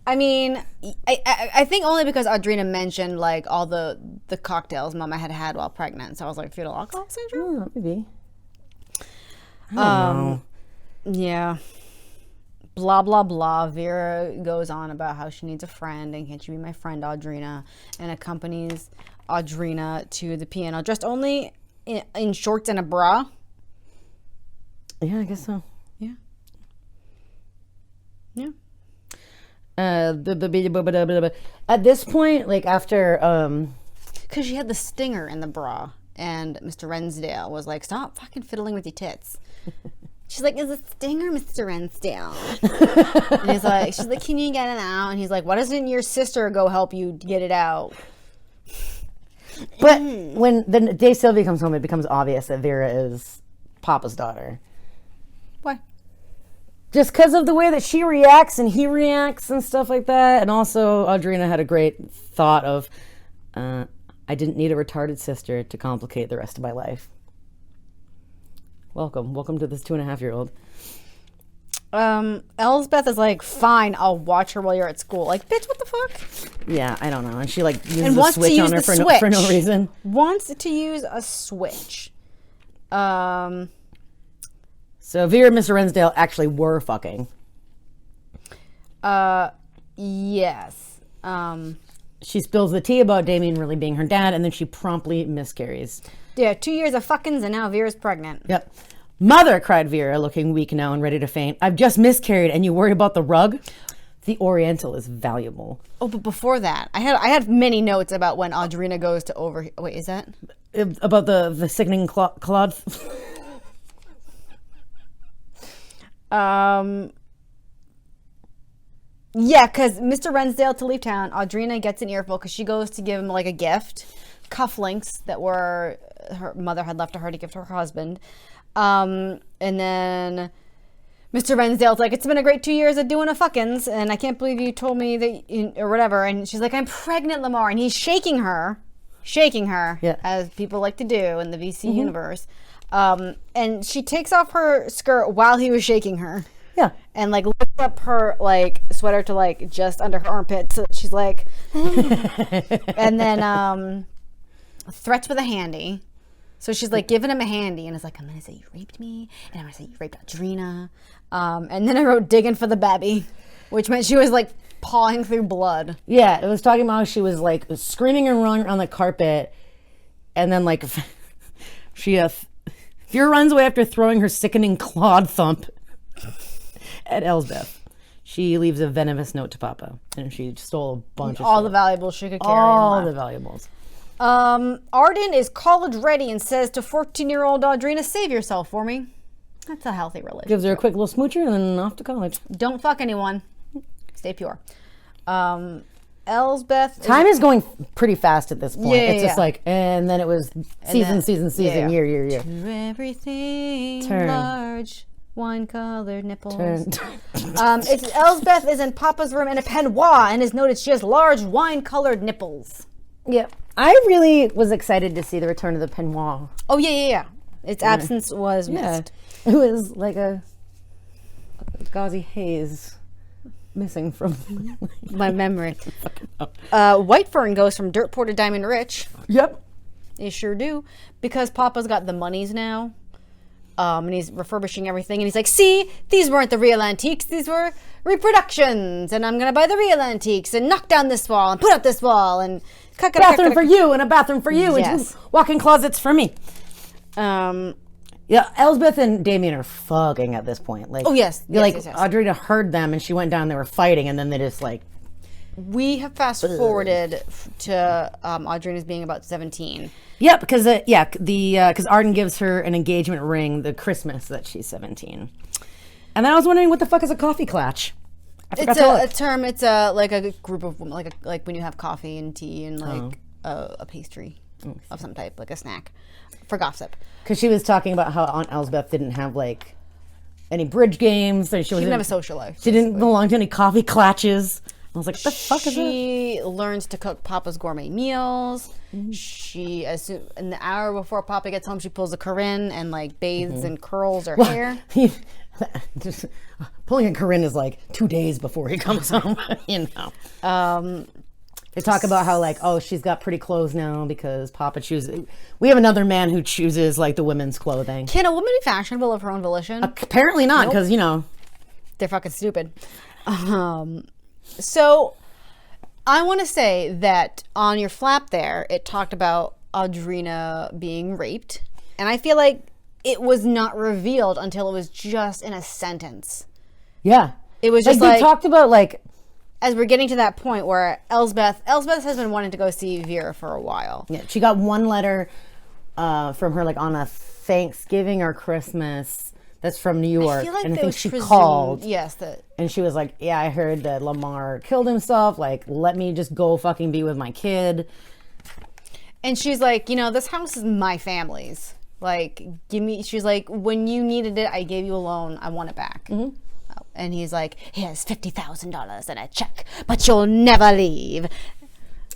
I mean, I think only because Audrina mentioned like all the cocktails Mama had while pregnant, so I was like, fetal alcohol syndrome? Oh, maybe. I don't know. Yeah. Blah, blah, blah. Vera goes on about how she needs a friend and can't you be my friend, Audrina, and accompanies Audrina to the piano, dressed only in shorts and a bra. Yeah, I guess so. Yeah. Yeah. At this point, like after... Because she had the stinger in the bra, and Mr. Rensdale was like, stop fucking fiddling with your tits. She's like, is it stinger, Mr. Rensdale? And she's like, can you get it out? And he's like, why doesn't your sister go help you get it out? But when the day Sylvia comes home, it becomes obvious that Vera is Papa's daughter. Why? Just because of the way that she reacts and he reacts and stuff like that. And also, Audrina had a great thought of, I didn't need a retarded sister to complicate the rest of my life. Welcome to this 2.5-year-old. Elsbeth is like, fine, I'll watch her while you're at school. Like, bitch, what the fuck? Yeah, I don't know. And she like uses And a wants to switch use on her the for no reason. Wants to use a switch. So Vera and Mr. Rensdale actually were fucking. Yes. She spills the tea about Damien really being her dad, and then she promptly miscarries. Yeah, 2 years of fuckings and now Vera's pregnant. Yep. Mother, cried Vera, looking weak now and ready to faint. I've just miscarried, and you worry about the rug? The Oriental is valuable. Oh, but before that, I had many notes about when Audrina goes to Wait, is that? About the sickening Claude. Yeah, because Mr. Rensdale to leave town, Audrina gets an earful because she goes to give him like a gift, cufflinks that were her mother had left to her to give to her husband, and then Mr. Rensdale's like, it's been a great 2 years of doing a fuckins, and I can't believe you told me that, or whatever. And she's like, I'm pregnant, Lamar. And he's shaking her, Yeah. as people like to do in the VC universe. And she takes off her skirt while he was shaking her. Yeah. And like lifts up her like sweater to like just under her armpit. So she's like, and then threats with a handy. So she's like giving him a handy and is like, I'm going to say you raped me. And I'm going to say you raped Audrina. And then I wrote digging for the baby, which meant she was like pawing through blood. Yeah, it was talking about how she was like screaming and running on the carpet. And then like Fear runs away after throwing her sickening clawed thump at Elsbeth. She leaves a venomous note to Papa. And she stole a bunch of All shit. the valuables she could carry. All and the left. valuables. Arden is college ready and says to 14-year-old Audrina, save yourself for me. That's a healthy relationship. Gives her a quick little smoocher and then off to college. Don't fuck anyone. Stay pure. Elsbeth. Time is going pretty fast at this point. Yeah, It's just yeah. like, and then it was season, yeah. year. Everything Turn. large, wine-colored nipples. Turn. It's Elsbeth is in Papa's room in a peignoir and has noted she has large wine-colored nipples. Yeah. I really was excited to see the return of the peignoir. Oh, yeah. Its absence was missed. It was like a gauzy haze missing from My memory. Whitefern goes from dirt poor to diamond rich. Yep. They sure do. Because Papa's got the monies now. And he's refurbishing everything. And he's like, see, these weren't the real antiques. These were reproductions. And I'm going to buy the real antiques and knock down this wall and put up this wall and Bathroom for you and a bathroom for you and Yes. two walk-in closets for me. Yeah, Elsbeth and Damien are fucking at this point. Like, Oh, yes. Like Yes. Audrina heard them and she went down. They were fighting, and then they just like. We have fast forwarded to Audrina's being about 17. Yep, because because Arden gives her an engagement ring the Christmas that she's 17, and then I was wondering what the fuck is a coffee clatch. I forgot It's to a look. term. It's like a group of women, like when you have coffee and tea and like a pastry of some type, like a snack for gossip. Because she was talking about how Aunt Elsbeth didn't have like any bridge games. So she She didn't have a social life. She didn't belong to any coffee clatches. I was like, what the fuck is this? She learns to cook Papa's gourmet meals. She, in the hour before Papa gets home, she pulls a Corinne and like bathes and curls her hair. Just, pulling a Corinne is like 2 days before he comes home. You know. They talk about how like, oh, she's got pretty clothes now because Papa chooses. We have another man who chooses like the women's clothing. Can a woman be fashionable of her own volition? Apparently not, because you know. They're fucking stupid. So I want to say that on your flap there, it talked about Audrina being raped. And I feel like it was not revealed until it was just in a sentence. Yeah. It was just they like, talked about like, as we're getting to that point where Elsbeth has been wanting to go see Vera for a while. yeah, she got one letter from her like on a Thanksgiving or Christmas. That's from New York. I feel like and I that think was she presumed, called. yes, that And she was like, yeah, I heard that Lamar killed himself. Like, let me just go fucking be with my kid. and she's like, you know, this house is my family's. Like, give me. She's like, when you needed it, I gave you a loan. I want it back. Mm-hmm. And he's like, here's $50,000 and a check, but you'll never leave.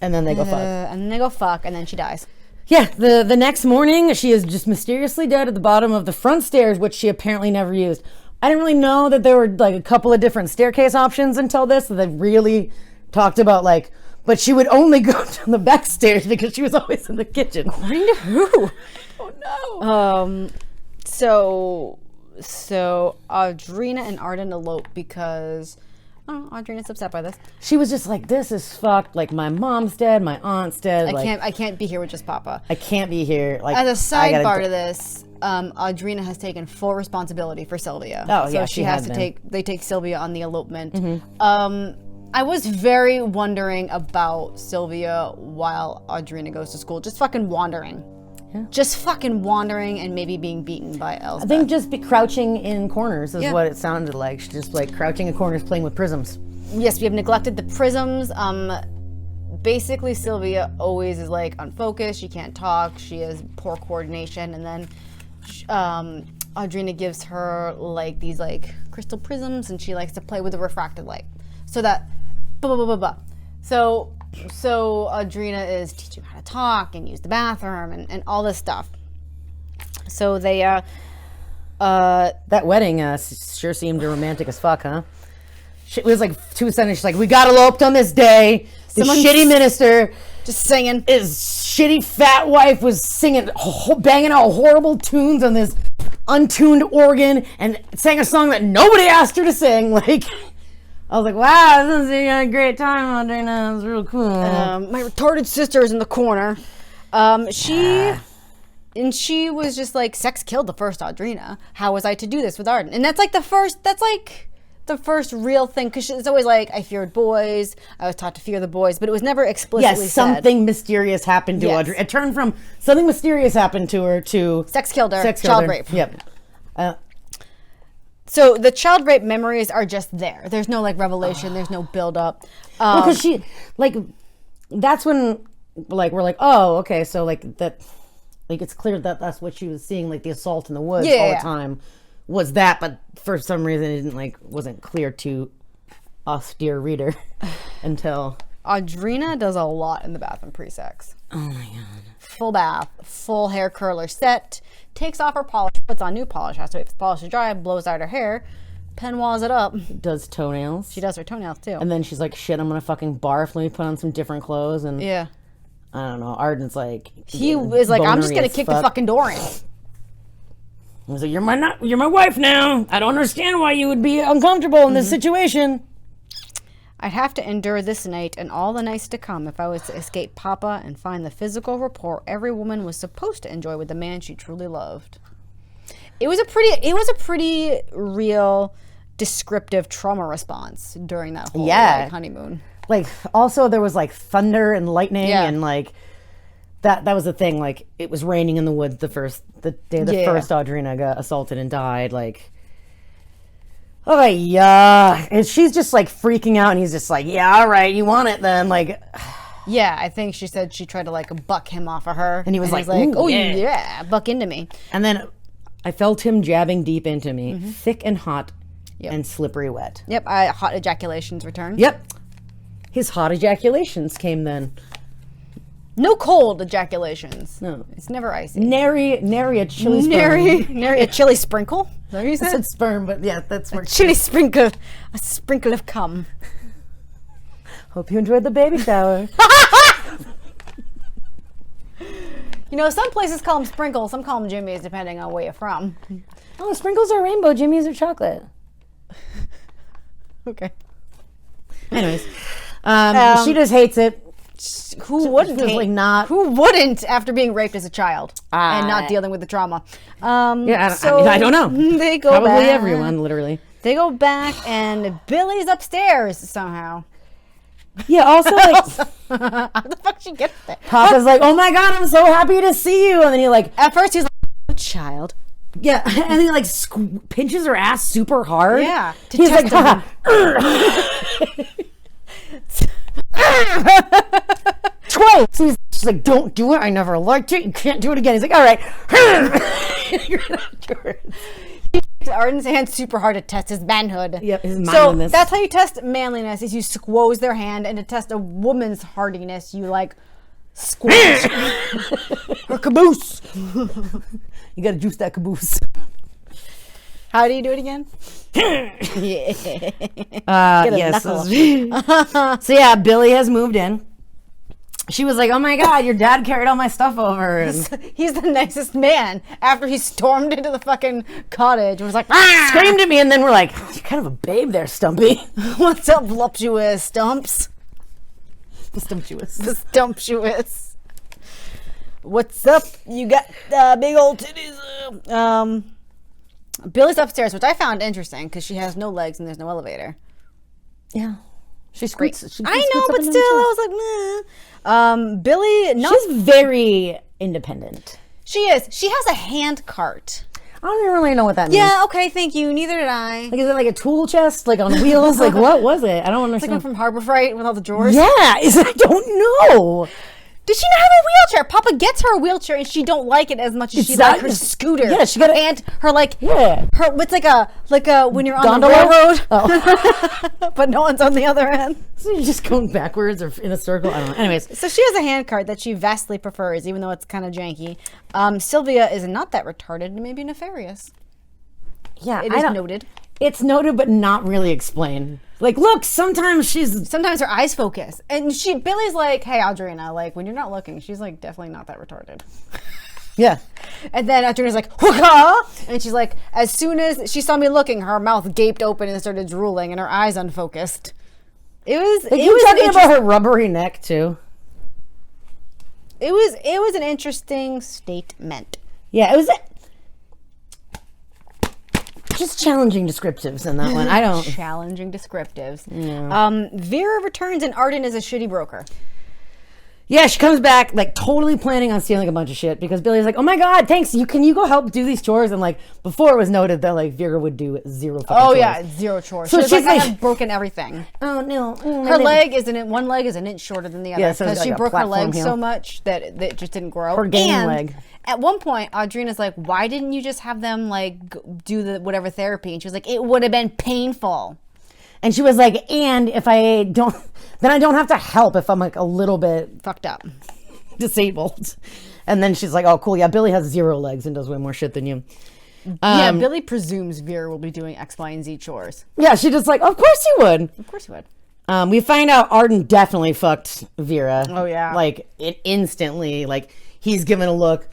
And then they go fuck. And then they go fuck, and then she dies. Yeah, the next morning, she is just mysteriously dead at the bottom of the front stairs, which she apparently never used. I didn't really know that there were like a couple of different staircase options until this. So they really talked about like, but she would only go to the back stairs because she was always in the kitchen. According to who? Oh no. So Audrina and Arden elope because Audrina's upset by this. She was just like, this is fucked. Like, my mom's dead, my aunt's dead. I can't be here with just Papa. I can't be here. Like, As a I gotta sidebar to this, Audrina has taken full responsibility for Sylvia. Oh, so yeah, she she has had to been. they take Sylvia on the elopement. Mm-hmm. I was very wondering about Sylvia while Audrina goes to school. Just fucking wandering. Yeah. Just fucking wandering and maybe being beaten by Elsbeth. I think just be crouching in corners is Yeah. what it sounded like. She's just like crouching in corners playing with prisms. Yes, we have neglected the prisms. Basically, Sylvia always is like unfocused. She can't talk. She has poor coordination. And then Audrina gives her like these like crystal prisms, and she likes to play with the refracted light. So that, So Audrina is teaching her how to talk and use the bathroom and all this stuff. So they that wedding sure seemed romantic as fuck, huh? It was like 2 sentences. She's like, we got eloped on this day. The shitty minister just singing. His shitty fat wife was singing, banging out horrible tunes on this untuned organ and sang a song that nobody asked her to sing. Like, I was like, wow, this is a great time, Audrina. It was real cool. My retarded sister is in the corner. She was just like, sex killed the first Audrina. How was I to do this with Arden? And that's like the first real thing, because it's always like, I feared boys, I was taught to fear the boys, but it was never explicitly said. Something mysterious happened to Audrina. It turned from something mysterious happened to her to sex killed her, child rape. Yep. So the child rape memories are just there. There's no like revelation. There's no build up. Because she, like, that's when, like, we're like, oh, okay, so like that, like it's clear that that's what she was seeing, like the assault in the woods all the time was that, but for some reason it wasn't clear to us, dear reader, until Audrina does a lot in the bathroom pre-sex. Oh my god. Full bath, full hair curler set, takes off her polish, puts on new polish, has to wait for the polish to dry, blows out her hair, pen walls it up. Does toenails. She does her toenails too. And then she's like, shit, I'm gonna fucking barf, let me put on some different clothes. And yeah. I don't know, Arden's like, he is like, I'm just gonna kick the fucking door in. He's like, you're my wife now. I don't understand why you would be uncomfortable in this situation. I'd have to endure this night and all the nights to come if I was to escape Papa and find the physical rapport every woman was supposed to enjoy with the man she truly loved. It was a pretty real descriptive trauma response during that whole like, honeymoon. Like, also there was like thunder and lightning and like that was the thing. Like, it was raining in the woods the day the first Audrina got assaulted and died. Like, oh yeah, and she's just like freaking out, and he's just like, yeah, all right, you want it then? Like, yeah, I think she said she tried to like buck him off of her, and he was like, oh yeah, buck into me. And then I felt him jabbing deep into me, thick and hot and slippery wet. Yep, hot ejaculations returned. Yep, his hot ejaculations came then. No cold ejaculations. No. It's never icy. Nary a chili sperm. Nary a chili sprinkle? Is that what you said? I said sperm, but yeah, that's where... Chili sprinkle. A sprinkle of cum. Hope you enjoyed the baby shower. You know, some places call them sprinkles, some call them jimmies, depending on where you're from. Oh, sprinkles are rainbow, jimmies are chocolate. Okay. Anyways. She just hates it. Who wouldn't after being raped as a child and not dealing with the trauma? I don't know. They go Probably back. Everyone, literally. They go back and Billy's upstairs somehow. Yeah, also like how the fuck she get there? Papa's like, oh my god, I'm so happy to see you, and then he like at first he's like, oh, child. Yeah, and then he like pinches her ass super hard. Yeah. He's like, twice. She's like, don't do it. I never liked it. You can't do it again. He's like, all right. He takes Arden's hand super hard to test his manhood. Yep, his manliness. So that's how you test manliness: is you squoze their hand, and to test a woman's hardiness, you like squash her caboose. You gotta juice that caboose. How do you do it again? Yes. So yeah, Billy has moved in. She was like, oh my god, your dad carried all my stuff over. And he's the nicest man after he stormed into the fucking cottage and was like, screamed at me, and then we're like, you're kind of a babe there, Stumpy. What's up, voluptuous stumps? The stumptuous. The stumptuous. What's up? You got big old titties. Billy's upstairs, which I found interesting because she has no legs and there's no elevator. Yeah. She scoots. I know, but still, I was like, meh. Billy, she's very independent. She is. She has a hand cart. I don't even really know what that means. Yeah, okay, thank you. Neither did I. Like, is it like a tool chest, like on wheels? Like, what was it? I don't understand. It's like one from Harbor Freight with all the drawers. Yeah, I don't know. Did she not have a wheelchair? Papa gets her a wheelchair and she don't like it as much as she likes her scooter. Yeah, she got and her like Yeah. her it's like a when you're on Gondola? the railroad, Oh. but no one's on the other end. So you're just going backwards or in a circle. I don't know. Anyways, So she has a hand cart that she vastly prefers, even though it's kind of janky. Sylvia is not that retarded and maybe nefarious. yeah, It is noted. It's noted, but not really explained. Like, look, sometimes Sometimes her eyes focus, and Billy's like, "Hey, Audrina, like when you're not looking, she's like definitely not that retarded." yeah. And then Audrina's like, "Hookah!" And she's like, as soon as she saw me looking, her mouth gaped open and started drooling, and her eyes unfocused. It was. Like, you were talking about her rubbery neck too. It was an interesting statement. Yeah, it was just challenging descriptives in that one. I don't. Challenging descriptives. Yeah. Vera returns and Arden is a shitty broker. Yeah, she comes back like totally planning on stealing a bunch of shit because Billy's like, "Oh my god, thanks. Can you go help do these chores?" And like before, it was noted that like Vera would do zero. Oh chores. yeah, zero chores. So She's she's like, I like- have broken everything. Oh no. Her leg is one leg is an inch shorter than the other Yeah, so because it's she like a broke her platform leg heel. so much that it just didn't grow. Her game And leg. At one point, Audrina's like, "Why didn't you just have them like do the whatever therapy?" And she was like, "It would have been painful." And she was like, "And if I don't, then I don't have to help if I'm like a little bit Fucked up. disabled." And then she's like, "Oh, cool. Yeah, Billy has 0 legs and does way more shit than you." Yeah, Billy presumes Vera will be doing X, Y, and Z chores. Yeah, she just like, "Of course you would." Of course you would. We find out Arden definitely fucked Vera. Oh, yeah. Like it instantly. Like he's given a look.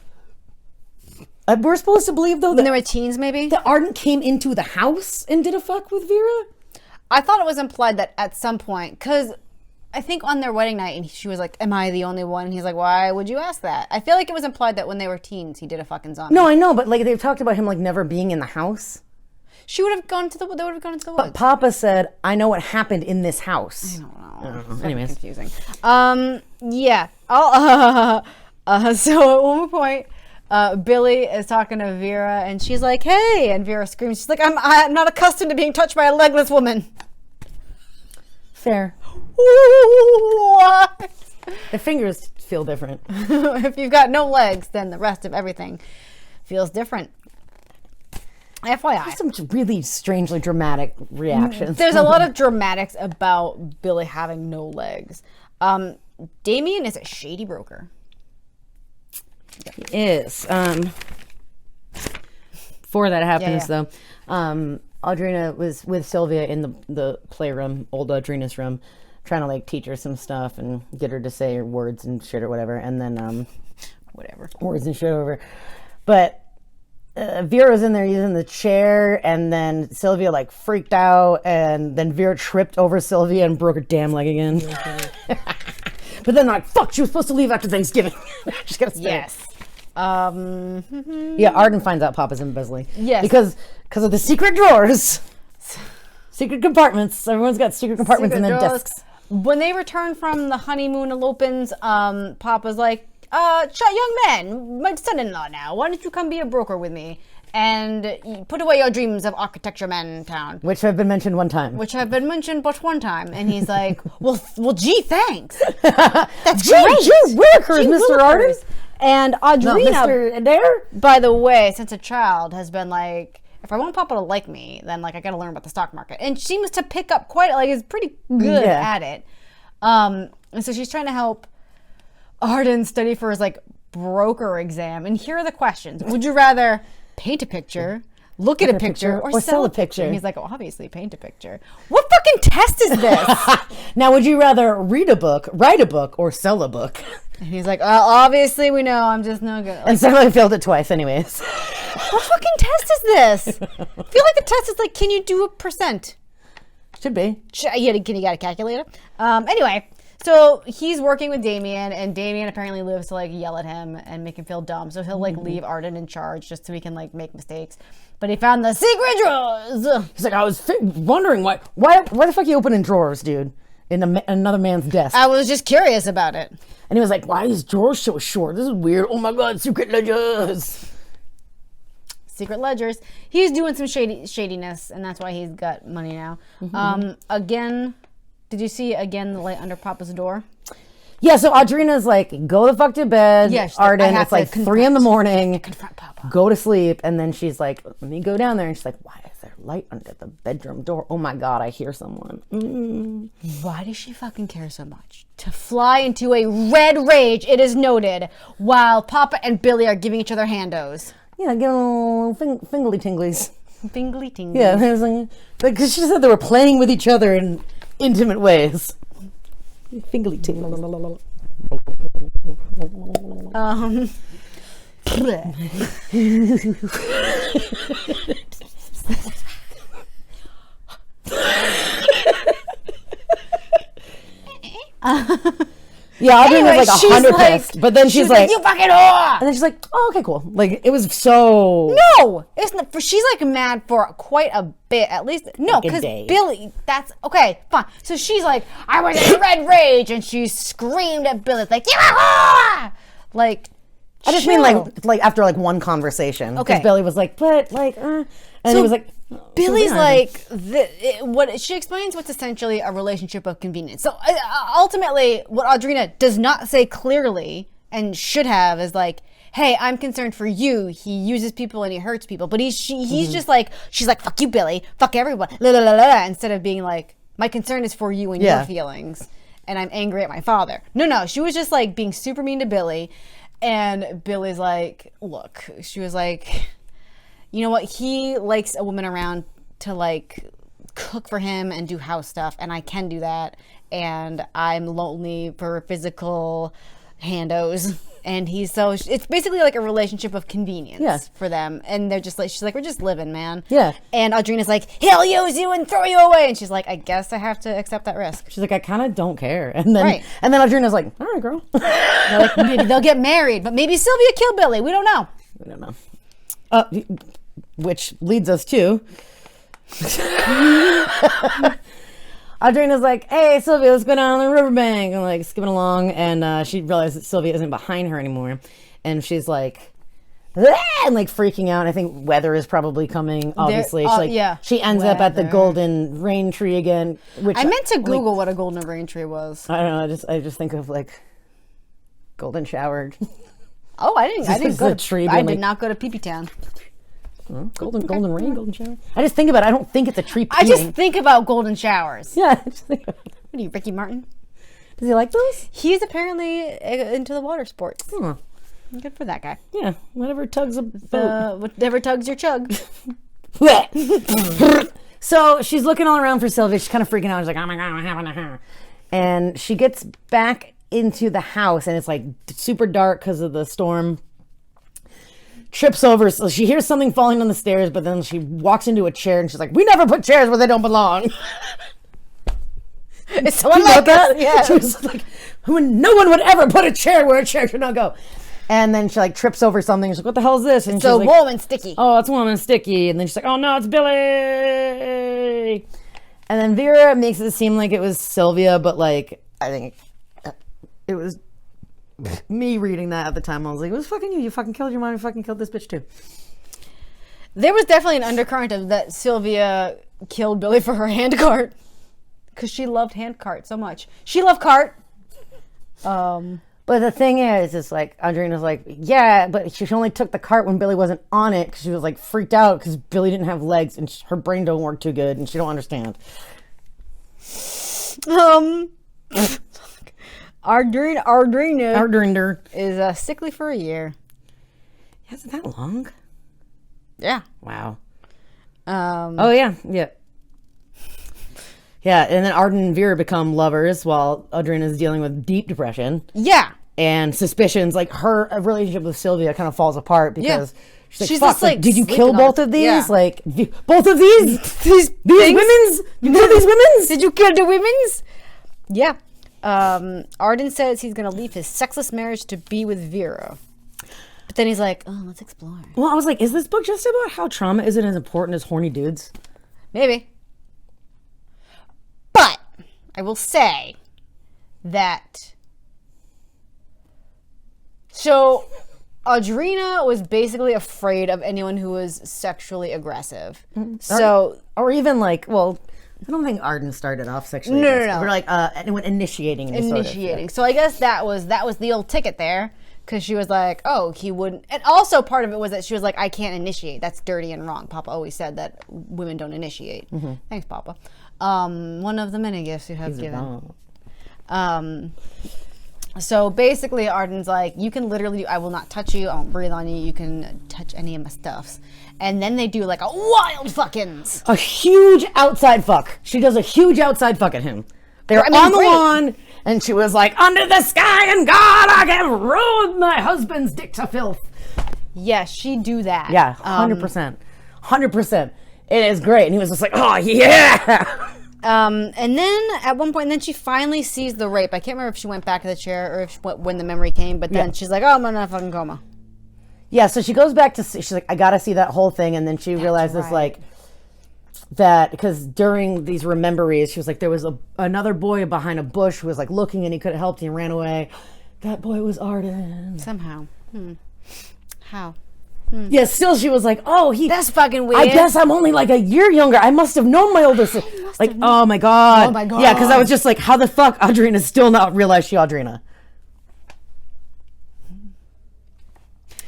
We're supposed to believe though When that they were teens, maybe? that Arden came into the house and did a fuck with Vera. I thought it was implied that at some point, because I think on their wedding night, and she was like, "Am I the only one?" And he's like, "Why would you ask that?" I feel like it was implied that when they were teens, he did a fucking zombie. No, I know, but like they've talked about him like never being in the house. She would have gone to the. They would have gone into the woods. But Papa said, "I know what happened in this house." I don't know. know. Anyways. Confusing. Yeah. So at one point, Billy is talking to Vera, and she's like, "Hey!" And Vera screams. She's like, "I'm not accustomed to being touched by a legless woman." Fair. What? The fingers feel different. If you've got no legs, then the rest of everything feels different. FYI. Some really strangely dramatic reactions. There's a lot of dramatics about Billy having no legs. Damien is a shady broker. Is before that happens Yeah. though, Audrina was with Sylvia in the playroom, old Audrina's room, trying to like teach her some stuff and get her to say words and shit or whatever, and then Whatever. words and shit over. But Vera was in there using the chair, and then Sylvia like freaked out, and then Vera tripped over Sylvia and broke her damn leg again. But then like, fuck, she was supposed to leave after Thanksgiving. She's gotta stay. Yes. Yeah, Arden finds out Papa's embezzling. Yes. Because of the secret drawers. Secret compartments. Everyone's got secret compartments in their drawers. desks. When they return from the honeymoon elopements, Papa's like, young man, my son-in-law now, why don't you come be a broker with me? And put away your dreams of architecture man town. Which have been mentioned one time. Which have been mentioned but one time. And he's like, well, gee, thanks. That's great. Gee Willikers, Mr. Arden. And No, Audrina, Mr. Adair? by the way, since a child, has been like, if I want Papa to like me, then like I got to learn about the stock market. And she seems to pick up quite, like, is pretty good at it. And so she's trying to help Arden study for his like broker exam. And here are the questions: would you rather paint a picture, look at a picture, or sell a picture? And he's like, oh, obviously, paint a picture. What fucking test is this? Now, would you rather read a book, write a book, or sell a book? And he's like, well, obviously, we know I'm just no good. Like, And so I failed it twice, anyways. what fucking test is this? I feel like the test is like, can you do a percent? Should be. Can you got a calculator? Anyway, so he's working with Damien, and Damien apparently lives to like yell at him and make him feel dumb. So he'll like leave Arden in charge just so he can like make mistakes. But he found the secret drawers. He's like, I was wondering why the fuck you opening drawers, dude, in another man's desk? I was just curious about it. And he was like, why are these drawers so short? This is weird. Oh my god, secret ledgers. Secret ledgers. He's doing some shadiness, and that's why he's got money now. Again, did you see again the light under Papa's door? Yeah, so Audrina's like, go the fuck to bed. Yeah, she's like, I Arden, have it's like to 3 a.m. confront Papa. Go to sleep. And then she's like, let me go down there. And she's like, why is there light under the bedroom door? Oh my God, I hear someone. Why does she fucking care so much? To fly into a red rage, it is noted, while Papa and Billy are giving each other handos. Yeah, give a little fingly tinglies. Fingly tingly. Yeah, it was like, because she said they were playing with each other in intimate ways. Fingly tinglies. Yeah, Audrey Anyway, was like she's 100 like- pissed, but then she's like, you fucking whore! and then she's like, oh, okay, cool. Like, it was so. No, it's not. For she's like mad for quite a bit, at least. No, Like a because day. Billy. That's okay, fine. So she's like, I was in a red rage, and she screamed at Billy like, "You a whore!" Like, I just chill. mean like after like one conversation. Okay. Because Billy was like, but like, and So he was like, Billy's so like, what she explains what's essentially a relationship of convenience. So ultimately, what Audrina does not say clearly and should have is like, hey, I'm concerned for you. He uses people and he hurts people. But he's just like, she's like, fuck you, Billy. Fuck everyone. La, la, la, la, instead of being like, my concern is for you and Yeah. your feelings. And I'm angry at my father. No. She was just like being super mean to Billy. And Billy's like, look, she was like, you know what? He likes a woman around to like cook for him and do house stuff, and I can do that. And I'm lonely for physical handos, and it's basically like a relationship of convenience Yeah. for them. And they're just like, she's like, we're just living, man. Yeah. And Audrina's like, he'll use you and throw you away, and she's like, I guess I have to accept that risk. she's like, I kind of don't care. And then, Right. and then Audrina's like, all right, girl. They're like, maybe they'll get married, but maybe Sylvia killed Billy. We don't know. I don't know. Which leads us to Audrina's like, hey, Sylvia, let's go down the riverbank. And like skipping along. And she realizes that Sylvia isn't behind her anymore. And she's like, "Ah," and like freaking out. I think weather is probably coming, obviously. She's like, yeah. She ends up at the Weather. golden rain tree again. Which I meant to like, Google what a golden rain tree was. I don't know. I just think of like golden shower. Oh, I didn't Is go the to tree I being did like- not go to Pee-Pee Town. Golden rain, golden shower. I just think about it. I don't think it's a tree I just peeing. think about golden showers. Yeah. I just think about it. What are you, Ricky Martin? Does he like those? He's apparently into the water sports. Oh, Good for that guy. yeah. Whatever tugs a boat. Whatever tugs your chug. So she's looking all around for Sylvia. She's kind of freaking out. She's like, oh my God, what happened to her? And she gets back into the house, and it's like super dark because of the storm. Trips over, so she hears something falling down the stairs, but then she walks into a chair, and she's like, we never put chairs where they don't belong. It's someone You know like that? us. Yeah. She was like, no one would ever put a chair where a chair should not go. And then she like trips over something. She's like, what the hell is this? And So she's like, warm and sticky. oh, it's warm and sticky. And then she's like, oh no, it's Billy. And then Vera makes it seem like it was Sylvia, but like, I think it was me reading that at the time. I was like, it was fucking you. You fucking killed your mom. You fucking killed this bitch too. There was definitely an undercurrent of that Sylvia killed Billy for her hand cart. Because she loved hand cart so much. She loved cart. But the thing is, it's like, Audrina's like, yeah, but she only took the cart when Billy wasn't on it because she was like freaked out because Billy didn't have legs and her brain don't work too good and she don't understand. Ardrina is sickly for a year. Is it that long? Yeah. Wow. Oh, yeah. Yeah, and then Arden and Vera become lovers while Audrina's dealing with deep depression. Yeah. And suspicions, like her relationship with Sylvia kind of falls apart because she's like, She's fuck, just, like, did you sleeping kill on both it. of these? Yeah. Like, both of these? these things? women's? You know these women's? Did you kill the women's? Yeah. Arden says he's going to leave his sexless marriage to be with Vera. But then he's like, oh, let's explore. Well, I was like, is this book just about how trauma isn't as important as horny dudes? Maybe. But I will say that. So Audrina was basically afraid of anyone who was sexually aggressive. So Or even like, well, I don't think Arden started off sexually. No. We're like anyone initiating. Initiating. So I guess that was the old ticket there. Because she was like, oh, he wouldn't. And also part of it was that she was like, I can't initiate. That's dirty and wrong. Papa always said that women don't initiate. Thanks, Papa. One of the many gifts you have given. So basically, Arden's like, you can literally, I will not touch you. I won't breathe on you. You can touch any of my stuffs. And then they do like a wild fuckins. A huge outside fuck. She does a huge outside fuck at him. They're on the lawn. And she was like, under the sky and God, I can ruin my husband's dick to filth. Yes, she'd do that. Yeah, 100%. 100%. It is great. And he was just like, oh, yeah. And then at one point, then she finally sees the rape. I can't remember if she went back to the chair or if when the memory came. But then she's like, oh, I'm in a fucking coma. Yeah, so she goes back to see, she's like, I got to see that whole thing. And then she realizes, like, that because during these rememberies, she was like, there was another boy behind a bush who was like looking and he couldn't help and he ran away. That boy was Arden. Somehow. How? Yeah, still she was like, oh, that's fucking weird. I guess I'm only like a year younger. I must have known my older sister. Like, oh my God. Yeah, because I was just like, how the fuck Audrina still not realize she Audrina?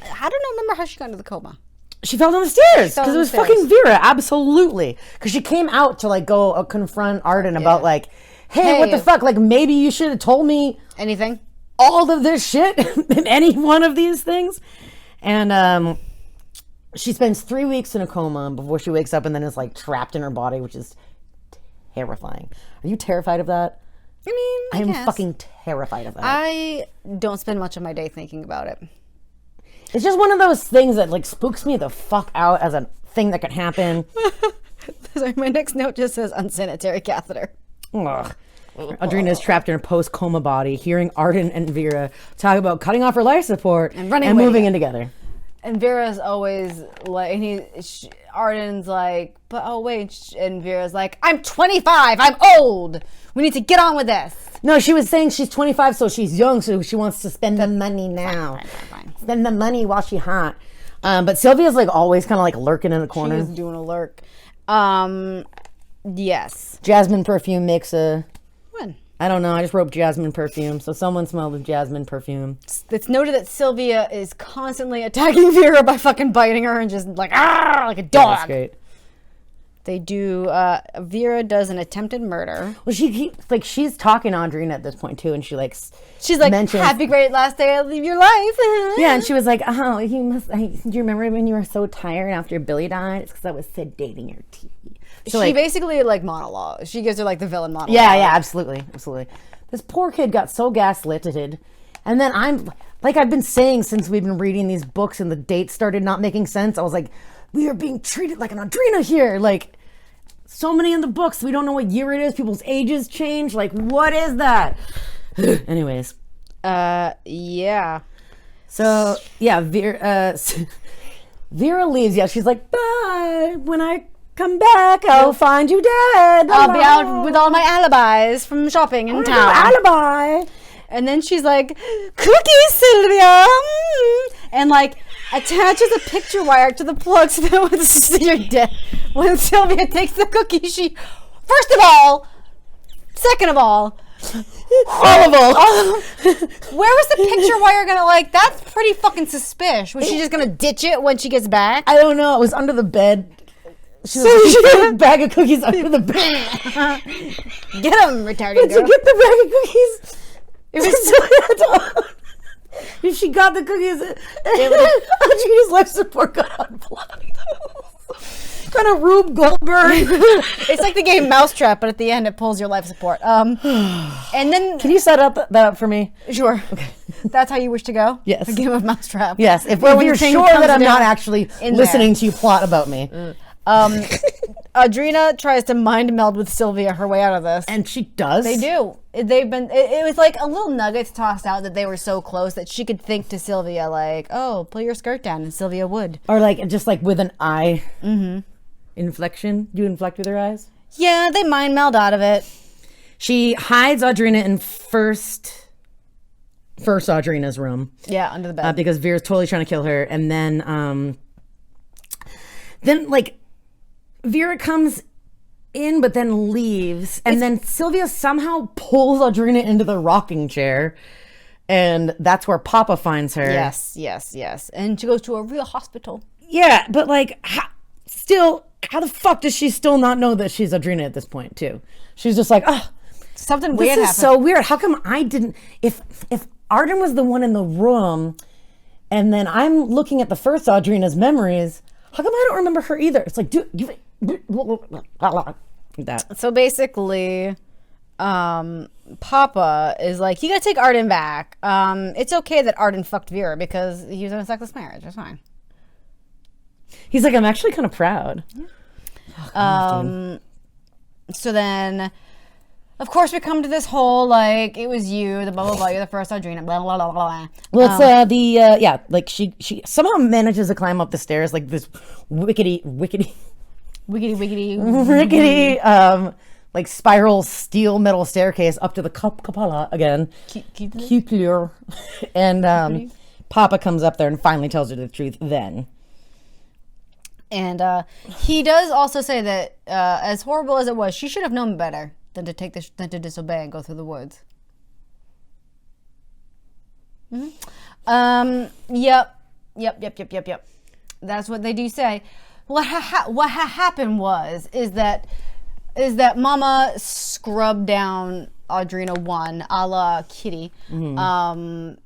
I don't remember how she got into the coma. She fell down the stairs because it was fucking Vera, absolutely. Because she came out to like go confront Arden about like, hey, what the fuck? Like maybe you should have told me anything, all of this shit, in any one of these things. And she spends 3 weeks in a coma before she wakes up, and then is like trapped in her body, which is terrifying. Are you terrified of that? I mean, I am fucking terrified of that. I don't spend much of my day thinking about it. It's just one of those things that like spooks me the fuck out as a thing that could happen. Sorry, my next note just says unsanitary catheter. Ugh. Audrina is trapped in her post-coma body, hearing Arden and Vera talk about cutting off her life support and moving in together. And Vera's always like, and Arden's like, but oh wait, and Vera's like, I'm 25, I'm old. We need to get on with this. No, she was saying she's 25, so she's young, so she wants to spend the money now. Fine. Spend the money while she's hot. But Sylvia's like always kind of like lurking in the corner. She's doing a lurk. Yes. Jasmine perfume makes a... When? I don't know. I just wrote jasmine perfume, so someone smelled of jasmine perfume. It's noted that Sylvia is constantly attacking Vera by fucking biting her and just like, like a dog. Yeah, that's great. They do, Vera does an attempted murder. Well, she's talking to Audrina at this point, too, and she's like, happy great last day of your life. Yeah, and she was like, oh, do you remember when you were so tired after Billy died? It's because I was sedating your teeth. So she basically like monologue. She gives her like the villain monologue. Yeah, absolutely. This poor kid got so gaslighted. And then I've been saying since we've been reading these books and the dates started not making sense, I was like, we are being treated like an Audrina here. Like, so many in the books, we don't know what year it is. People's ages change. Like, what is that? Anyways. Yeah. So, yeah, Vera leaves. Yeah, she's like, bye. When I come back, I'll find you dead. I'll be out with all my alibis from shopping in town. Alibi. And then she's like, cookies, Sylvia. And like attaches a picture wire to the plug so that you're dead. When Sylvia takes the cookie, first of all, second of all, all of all. Where was the picture wire gonna that's pretty fucking suspicious. Was she just gonna ditch it when she gets back? I don't know. It was under the bed. She had a bag of cookies under the bed. Get them, retarded girl. Did you get the bag of cookies? It was if she got the cookies, Audrina's life support got unplugged. Kind of Rube Goldberg. It's like the game Mousetrap, but at the end it pulls your life support. And then can you set up that up for me? Sure. Okay. That's how you wish to go? Yes. A game of Mousetrap. Yes. If you're sure that I'm not actually listening to you plot about me. Audrina tries to mind meld with Sylvia her way out of this. And she does. They do. It was like a little nuggets tossed out that they were so close that she could think to Sylvia like, oh, pull your skirt down, and Sylvia would. Or like, just like with an eye inflection. Do you inflect with her eyes? Yeah, they mind meld out of it. She hides Audrina in first Audrina's room. Yeah, under the bed. Because Vera's totally trying to kill her. And then like, Vera comes in, but then leaves. And then Sylvia somehow pulls Audrina into the rocking chair. And that's where Papa finds her. Yes. And she goes to a real hospital. Yeah, but like, how the fuck does she still not know that she's Audrina at this point, too? She's just like, oh, something weird happened. This is so weird. How come I didn't... If Arden was the one in the room, and then I'm looking at the first Audrina's memories, how come I don't remember her either? It's like, that. So basically, Papa is like, you gotta take Arden back. It's okay that Arden fucked Vera because he was in a sexless marriage. It's fine. He's like, I'm actually kind of proud. So then, of course, we come to this whole, like, it was you, the blah, blah, blah, you're the first Audrina, blah, blah, blah, blah. Well, it's, like, she somehow manages to climb up the stairs, like, this rickety, like, spiral steel metal staircase up to the cupola again. Cupola. And Papa comes up there and finally tells her the truth then. And he does also say that, as horrible as it was, she should have known better than to disobey and go through the woods. Mm-hmm. Yep. That's what they do say. What happened is that Mama scrubbed down Audrina 1, a la Kitty, and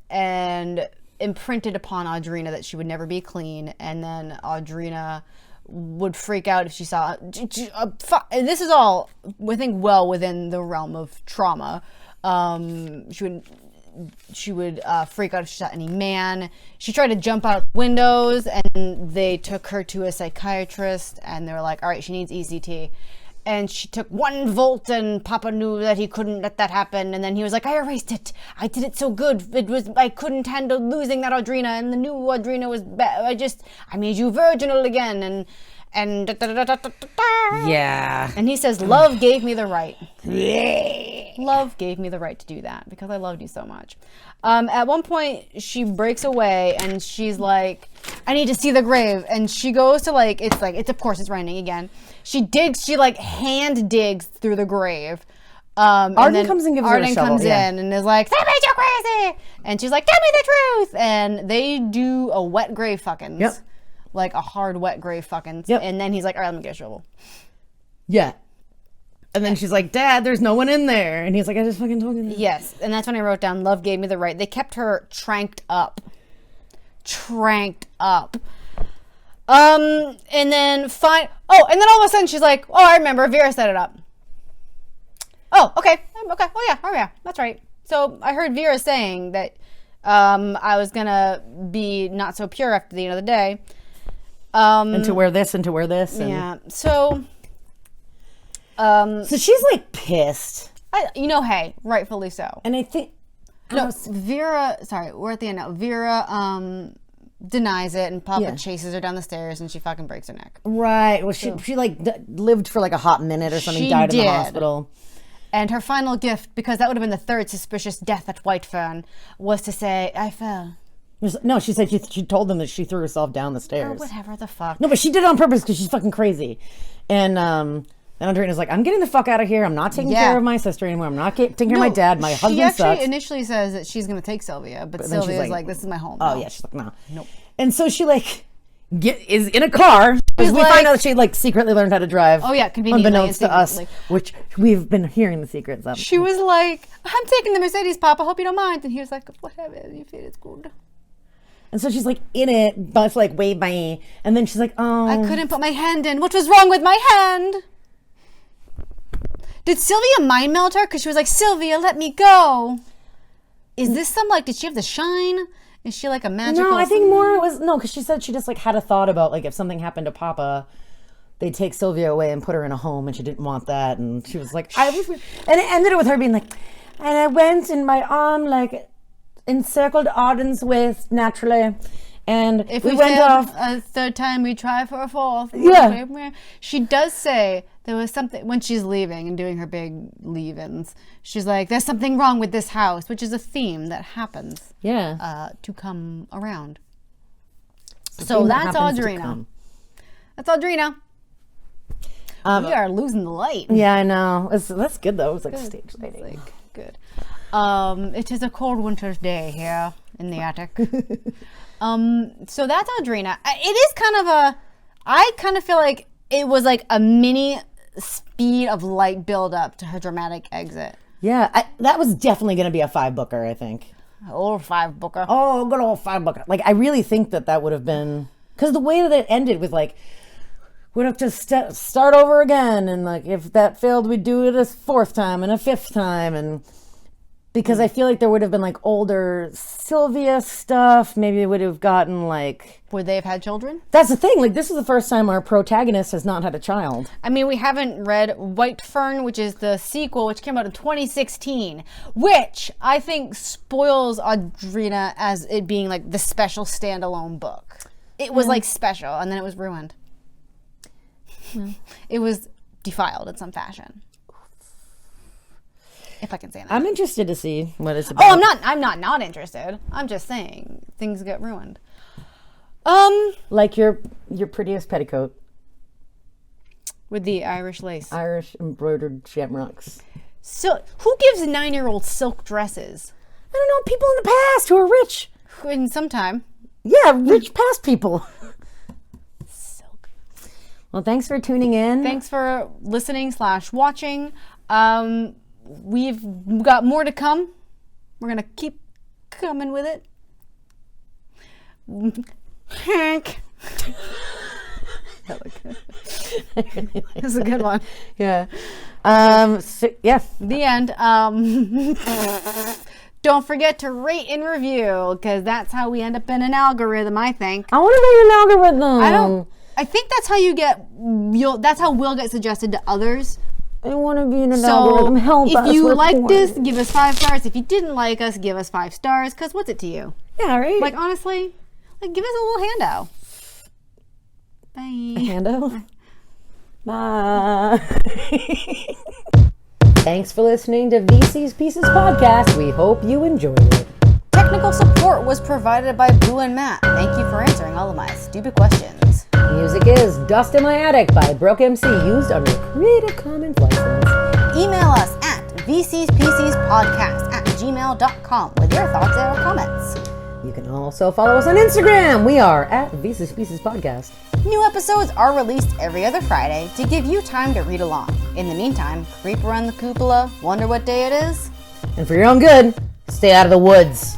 imprinted upon Audrina that she would never be clean, and then Audrina would freak out if she saw. And this is all, I think, well within the realm of trauma. She would freak out if she saw any man. She tried to jump out windows, and they took her to a psychiatrist, and they were like, all right, she needs ECT. And she took 1 volt, and Papa knew that he couldn't let that happen. And then he was like, I erased it. I did it so good. I couldn't handle losing that Audrina, and the new Audrina was I made you virginal again. And yeah. And he says, love gave me the right. Love gave me the right to do that because I loved you so much. At one point, she breaks away and she's like, I need to see the grave. And she goes to it's of course it's raining again. She hand digs through the grave. Arden comes and gives her a shovel. Arden comes in and is like, that made you crazy. And she's like, tell me the truth. And they do a wet grave fuckins. Yep. Like a hard wet grave fuckins. Yep. And then he's like, all right, let me get a shovel. Yeah. And then she's like, Dad, there's no one in there. And he's like, I just fucking told you that. Yes. And that's when I wrote down, love gave me the right. They kept her tranked up. And then and then all of a sudden she's like, oh, I remember, Vera set it up. Oh, okay. Oh yeah, that's right. So I heard Vera saying that I was gonna be not so pure after the end of the day. And to wear this and to wear this. And... yeah. So she's like pissed. Hey, rightfully so. And I think Vera, sorry, we're at the end now. Vera denies it, and Papa chases her down the stairs, and she fucking breaks her neck. Right. Well, she lived for like a hot minute or something, died in the hospital. And her final gift, because that would have been the third suspicious death at Whitefern, was to say, I fell. No, she said she told them that she threw herself down the stairs. Or whatever the fuck. No, but she did it on purpose because she's fucking crazy. And Andreina's like, I'm getting the fuck out of here. I'm not taking care of my sister anymore. I'm not taking care of my dad. My husband sucks. She actually initially says that she's going to take Sylvia, but Sylvia's like, this is my home. Oh, yeah. She's like, no. Nope. And so she is in a car. We find out that she secretly learned how to drive. Oh, yeah. Conveniently. Unbeknownst to us, which we've been hearing the secrets of. She was like, I'm taking the Mercedes, Papa. Hope you don't mind. And he was like, whatever. You feel it's good. And so she's like in it, but wave by. And then she's like, oh. I couldn't put my hand in. What was wrong with my hand? Did Sylvia mind meld her? Because she was like, Sylvia, let me go. Is this did she have the shine? Is she like a magical? No, I think more it was, because she said she just had a thought about if something happened to Papa, they'd take Sylvia away and put her in a home, and she didn't want that. And she was like, and it ended with her being like, and I went in my arm, encircled Arden's waist naturally. And if we went off a third time, we try for a fourth. Yeah. She does say there was something when she's leaving and doing her big leave-ins. She's like, "There's something wrong with this house," which is a theme that happens. Yeah. To come around. So that's Audrina. That's Audrina. We are losing the light. Yeah, I know. That's good though. It's like stage lighting. Like, good. It is a cold winter's day here in the attic. So that's Audrina. It is kind of I kind of feel like it was like a mini speed of light build up to her dramatic exit. Yeah, that was definitely going to be a 5-booker, I think. Old 5-booker. Oh, good old 5-booker. Like, I really think that would have been... Because the way that it ended with, like, we'd have to start over again. And, like, if that failed, we'd do it a 4th time and a 5th time. And because I feel like there would have been, like, older Sylvia stuff. Maybe it would have gotten, like... Would they have had children? That's the thing. Like, this is the first time our protagonist has not had a child. I mean, we haven't read White Fern, which is the sequel, which came out in 2016, which I think spoils Audrina as it being like the special standalone book. It was like special, and then it was ruined. It was defiled in some fashion. If I can say that. I'm interested to see what it's about. Oh, I'm not interested. I'm just saying things get ruined. Like your prettiest petticoat. With the Irish lace. Irish embroidered shamrocks. So, who gives 9-year-olds silk dresses? I don't know, people in the past who are rich. In some time. Yeah, rich past people. Silk. Well, thanks for tuning in. Thanks for listening / watching. We've got more to come. We're going to keep coming with it. Hank. That's a good one. Yeah. Yeah. The end. Don't forget to rate and review, because that's how we end up in an algorithm, I think. I want to be an algorithm. I think that's how that's how we'll get suggested to others. I want to be in an algorithm. Help us. If you liked us, give us 5 stars. If you didn't like us, give us 5 stars, because what's it to you? Yeah, right? Like, honestly, like, give us a little handout. Bye. A handout? Bye. Thanks for listening to VC's Pieces Podcast. We hope you enjoyed it. Technical support was provided by Boo and Matt. Thank you for answering all of my stupid questions. Music is Dust in My Attic by Broke MC, used under Creative Commons license. Email us at vcspiecespodcast@gmail.com with your thoughts or comments. You can also follow us on Instagram. We are at VC's Pieces Podcast. New episodes are released every other Friday to give you time to read along. In the meantime, creep around the cupola, wonder what day it is? And for your own good, stay out of the woods.